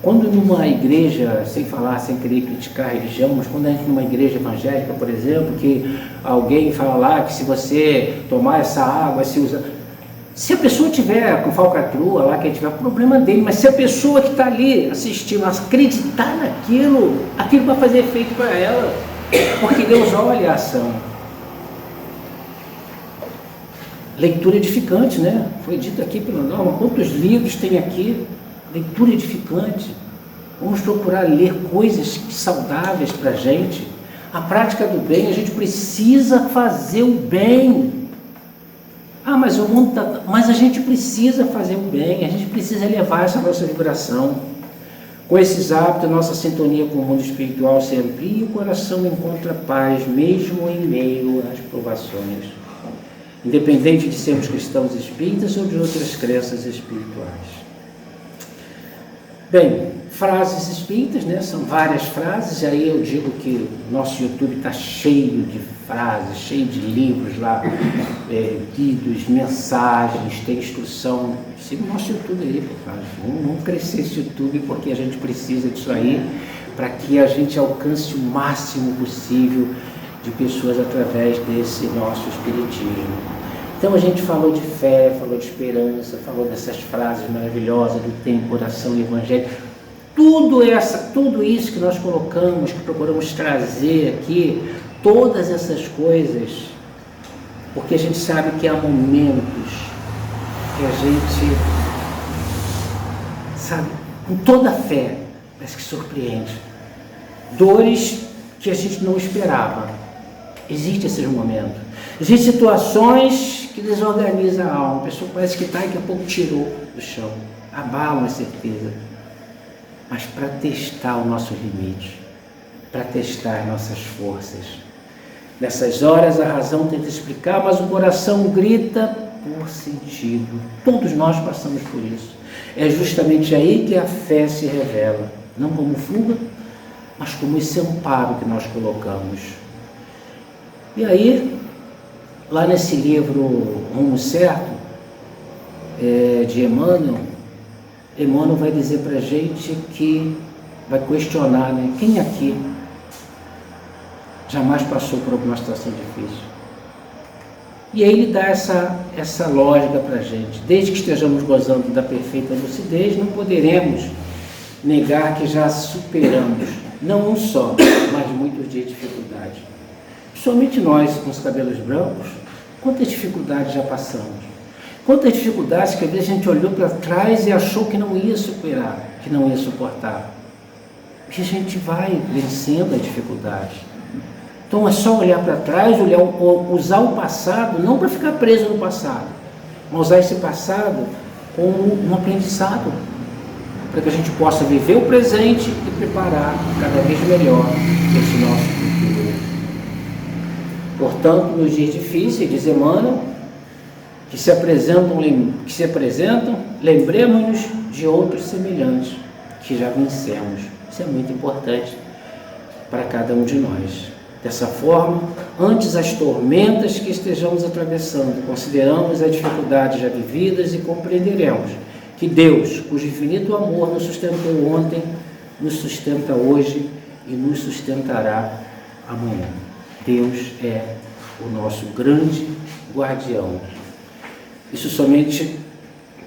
Quando numa igreja, sem querer criticar a religião, mas quando a gente numa igreja evangélica, por exemplo, que alguém fala lá que se você tomar essa água, se a pessoa tiver com falcatrua lá, que tiver problema dele, mas se a pessoa que está ali assistindo acreditar naquilo, aquilo vai fazer efeito para ela, porque Deus olha a ação. Leitura edificante, né? Foi dito aqui pela Norma, quantos livros tem aqui? Leitura edificante. Vamos procurar ler coisas saudáveis para a gente. A prática do bem, a gente precisa fazer o bem. Mas o mundo mas a gente precisa fazer o bem, a gente precisa elevar essa nossa vibração. Com esses hábitos, nossa sintonia com o mundo espiritual se amplia e o coração encontra paz, mesmo em meio às provações. Independente de sermos cristãos espíritas ou de outras crenças espirituais. Bem, frases espíritas, né? São várias frases, e aí eu digo que o nosso YouTube está cheio de frases, cheio de livros lá, lidos, mensagens, tem instrução. Siga o nosso YouTube aí, por favor. Vamos crescer esse YouTube, porque a gente precisa disso aí, para que a gente alcance o máximo possível de pessoas através desse nosso espiritismo. Então a gente falou de fé, falou de esperança, falou dessas frases maravilhosas do tempo, oração e evangelho. tudo isso que nós colocamos, que procuramos trazer aqui, todas essas coisas, porque a gente sabe que há momentos que a gente, sabe, com toda a fé, parece que surpreende. Dores que a gente não esperava. Existem esses momentos. Existem situações que desorganizam a alma. A pessoa parece que está e daqui a pouco tirou do chão. Abalam a certeza. Mas para testar o nosso limite, para testar nossas forças. Nessas horas a razão tenta explicar, mas o coração grita por sentido. Todos nós passamos por isso. É justamente aí que a fé se revela. Não como fuga, mas como esse amparo que nós colocamos. E aí, lá nesse livro Rumo Certo, de Emmanuel vai dizer para a gente que vai questionar, né? Quem aqui jamais passou por alguma situação difícil? E aí ele dá essa lógica para a gente. Desde que estejamos gozando da perfeita lucidez, não poderemos negar que já superamos, não um só, mas muitos dias de dificuldade. Somente nós, com os cabelos brancos, quantas dificuldades já passamos? Quantas dificuldades que às vezes a gente olhou para trás e achou que não ia superar, que não ia suportar. E a gente vai vencendo a dificuldade. Então é só olhar para trás, usar o passado, não para ficar preso no passado, mas usar esse passado como um aprendizado, para que a gente possa viver o presente e preparar cada vez melhor esse nosso futuro. Portanto, nos dias difíceis, diz Emmanuel, que se apresentam, lembremos-nos de outros semelhantes que já vencemos. Isso é muito importante para cada um de nós. Dessa forma, antes as tormentas que estejamos atravessando, consideramos as dificuldades já vividas e compreenderemos que Deus, cujo infinito amor nos sustentou ontem, nos sustenta hoje e nos sustentará amanhã. Deus é o nosso grande guardião.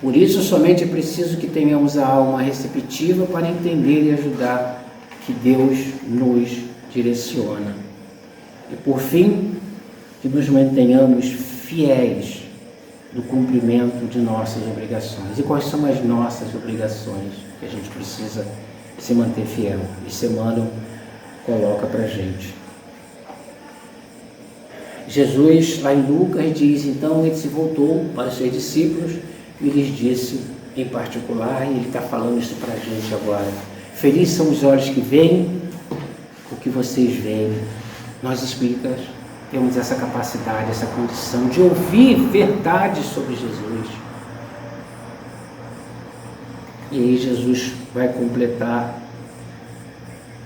Por isso somente é preciso que tenhamos a alma receptiva para entender e ajudar que Deus nos direciona. E por fim, que nos mantenhamos fiéis no cumprimento de nossas obrigações. E quais são as nossas obrigações que a gente precisa se manter fiel? Esse Emmanuel coloca para a gente. Jesus, lá em Lucas, diz, então ele se voltou para os seus discípulos e lhes disse em particular, e ele está falando isso para a gente agora: felizes são os olhos que veem o que vocês veem. Nós espíritas temos essa capacidade, essa condição de ouvir verdades sobre Jesus. E aí Jesus vai completar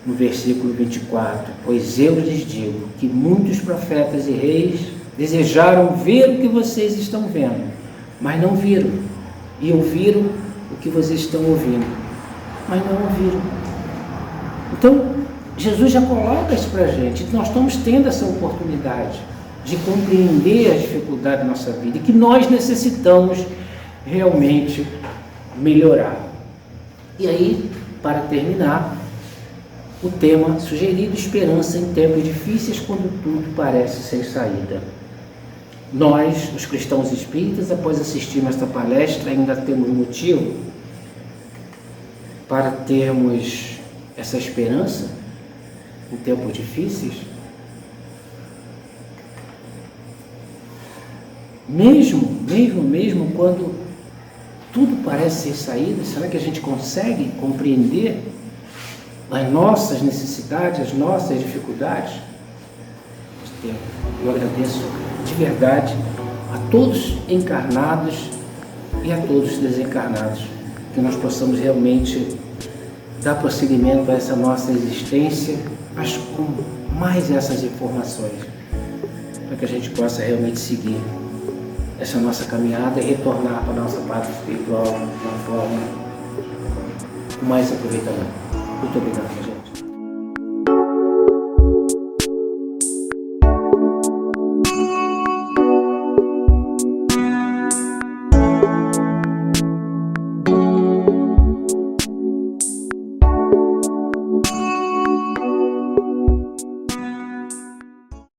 no versículo 24: pois eu lhes digo que muitos profetas e reis desejaram ver o que vocês estão vendo, mas não viram, e ouviram o que vocês estão ouvindo, mas não ouviram. Então, Jesus já coloca isso para a gente. Nós estamos tendo essa oportunidade de compreender a dificuldade da nossa vida e que nós necessitamos realmente melhorar. E aí, para terminar, o tema sugerido: esperança em tempos difíceis, quando tudo parece sem saída. Nós, os cristãos espíritas, após assistirmos esta palestra, ainda temos motivo para termos essa esperança em tempos difíceis? Mesmo quando tudo parece ser saída, será que a gente consegue compreender as nossas necessidades, as nossas dificuldades? Eu agradeço de verdade a todos encarnados e a todos desencarnados, que nós possamos realmente dar prosseguimento a essa nossa existência, mas com mais essas informações, para que a gente possa realmente seguir essa nossa caminhada e retornar para a nossa pátria espiritual de uma forma com mais aproveitamento. Muito obrigado, gente.